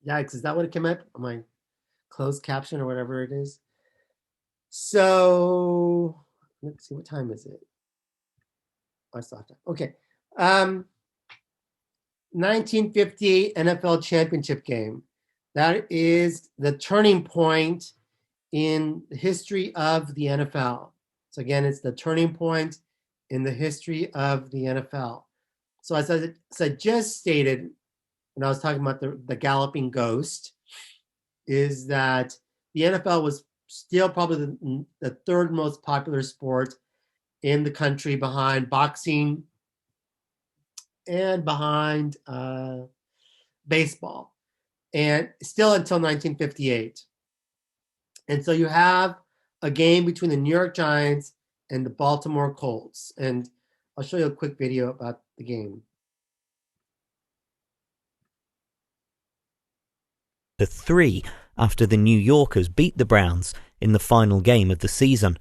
Yikes, is that what it came up on my closed caption or whatever it is? So let's see, what time is it? I saw that. Okay. 1958 NFL championship game. That is the turning point in the history of the NFL. So again, it's the turning point in the history of the NFL. So as I just stated, when I was talking about the Galloping Ghost, is that the NFL was still probably the third most popular sport in the country behind boxing and behind baseball, and still until 1958. And so you have a game between the New York Giants and the Baltimore Colts. And I'll show you a quick video about the game. To 3 after the New Yorkers beat the Browns in the final game of the season.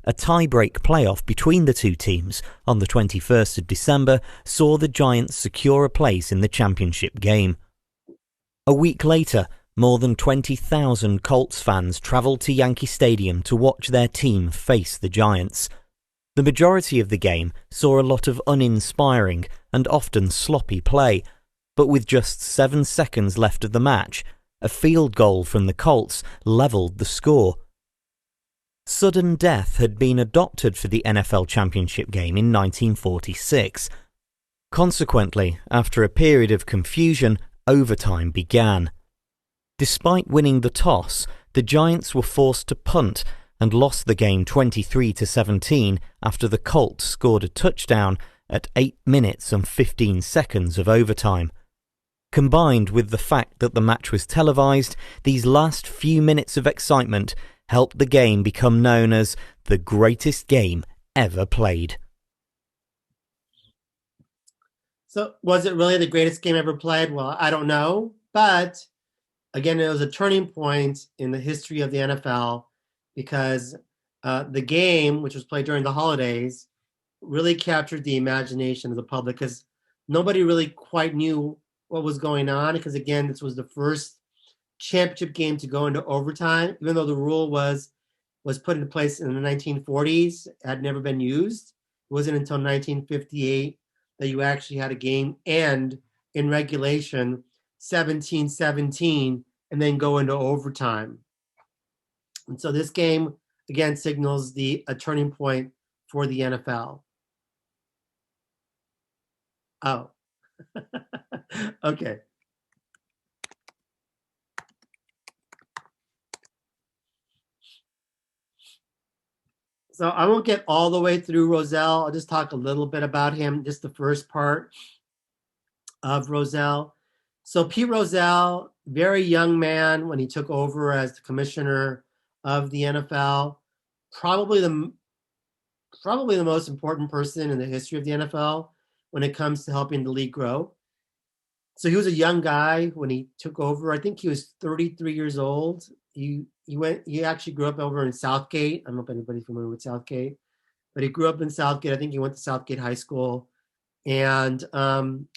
A tie-break playoff between the two teams on the 21st of December saw the Giants secure a place in the championship game. A week later, more than 20,000 Colts fans travelled to Yankee Stadium to watch their team face the Giants. The majority of the game saw a lot of uninspiring and often sloppy play. but with just 7 seconds left of the match, a field goal from the Colts levelled the score. Sudden death had been adopted for the NFL championship game in 1946. Consequently, after a period of confusion, overtime began. Despite winning the toss, the Giants were forced to punt and lost the game 23-17 after the Colts scored a touchdown at 8 minutes and 15 seconds of overtime. Combined with the fact that the match was televised, these last few minutes of excitement helped the game become known as the greatest game ever played. So was it really the greatest game ever played? Well, I don't know. But again, it was a turning point in the history of the NFL because the game, which was played during the holidays, really captured the imagination of the public because nobody really quite knew what was going on. Because again, this was the first championship game to go into overtime, even though the rule was put into place in the 1940s, had never been used. It wasn't until 1958 that you actually had a game end in regulation 17-17 and then go into overtime. And so this game, again, signals a turning point for the NFL. Oh, okay. So I won't get all the way through Rozelle. I'll just talk a little bit about him, just the first part of Rozelle. So Pete Rozelle, very young man when he took over as the commissioner of the NFL, probably the most important person in the history of the NFL when it comes to helping the league grow. So he was a young guy when he took over. I think he was 33 years old. He actually grew up over in Southgate. I don't know if anybody's familiar with Southgate, but he grew up in Southgate. I think he went to Southgate High School. And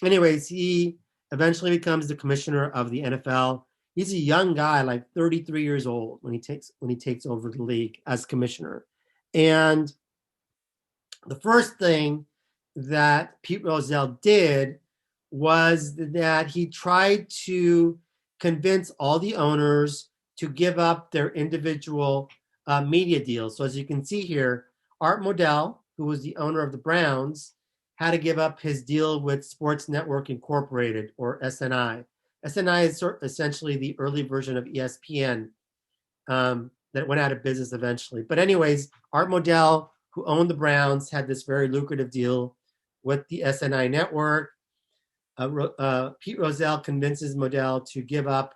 anyways, he eventually becomes the commissioner of the NFL. He's a young guy, like 33 years old when he takes over the league as commissioner. And the first thing that Pete Rozelle did was that he tried to convince all the owners to give up their individual media deals. So as you can see here, Art Modell, who was the owner of the Browns, had to give up his deal with Sports Network Incorporated, or SNI. SNI is essentially the early version of ESPN that went out of business eventually. But anyways, Art Modell, who owned the Browns, had this very lucrative deal with the SNI network. Pete Rozelle convinces Modell to give up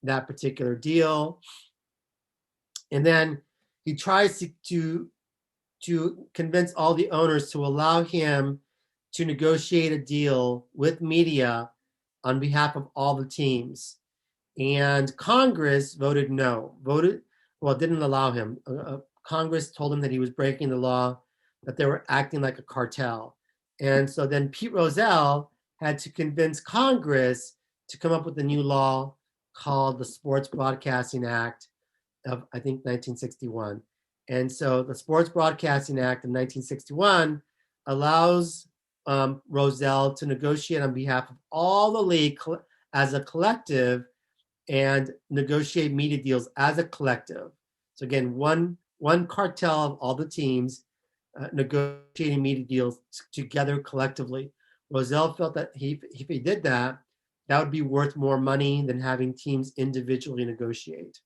that particular deal. And then he tries to convince all the owners to allow him to negotiate a deal with media on behalf of all the teams. And Congress voted no, didn't allow him. Congress told him that he was breaking the law, that they were acting like a cartel. And so then Pete Rozelle had to convince Congress to come up with a new law called the Sports Broadcasting Act of, I think, 1961. And so the Sports Broadcasting Act of 1961 allows Rozelle to negotiate on behalf of all the league as a collective and negotiate media deals as a collective. So again, one cartel of all the teams negotiating media deals together collectively. Rozelle felt that if he did that, that would be worth more money than having teams individually negotiate.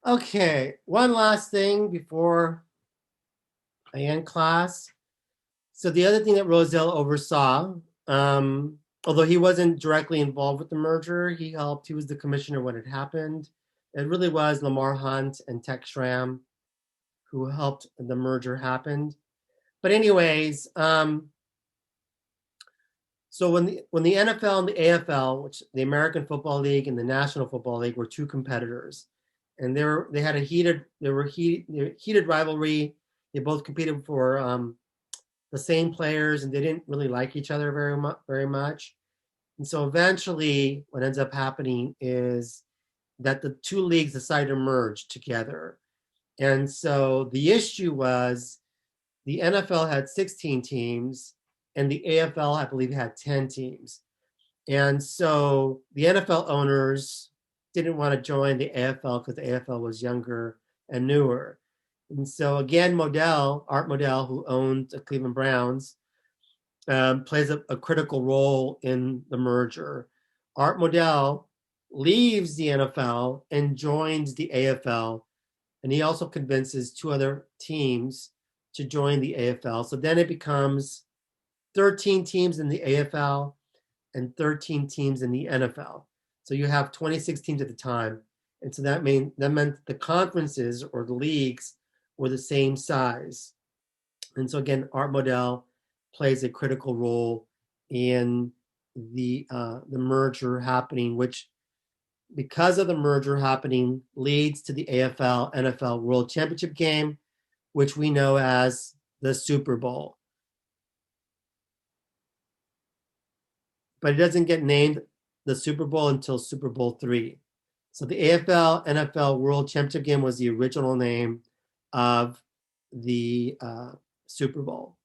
Okay, one last thing before I end class. So the other thing that Roselle oversaw, although he wasn't directly involved with the merger, he helped. He was the commissioner when it happened. It really was Lamar Hunt and Tech Schramm who helped the merger happen. But anyways, so when the NFL and the AFL, which the American Football League and the National Football League, were two competitors, and they had a heated rivalry. They both competed for the same players, and they didn't really like each other very much. And so eventually, what ends up happening is that the two leagues decide to merge together. And so the issue was the NFL had 16 teams, and the AFL, I believe, had 10 teams. And so the NFL owners didn't want to join the AFL because the AFL was younger and newer. And so again, Art Modell, who owned the Cleveland Browns, plays a critical role in the merger. Art Modell leaves the NFL and joins the AFL, and he also convinces two other teams to join the AFL. So then it becomes 13 teams in the AFL and 13 teams in the NFL. So you have 26 teams at the time. And so that meant the conferences or the leagues were the same size. And so again, Art Modell plays a critical role in the merger happening, which, because of the merger happening, leads to the AFL NFL World Championship game, which we know as the Super Bowl. But it doesn't get named the Super Bowl until Super Bowl III. So the AFL NFL World Championship game was the original name of the Super Bowl.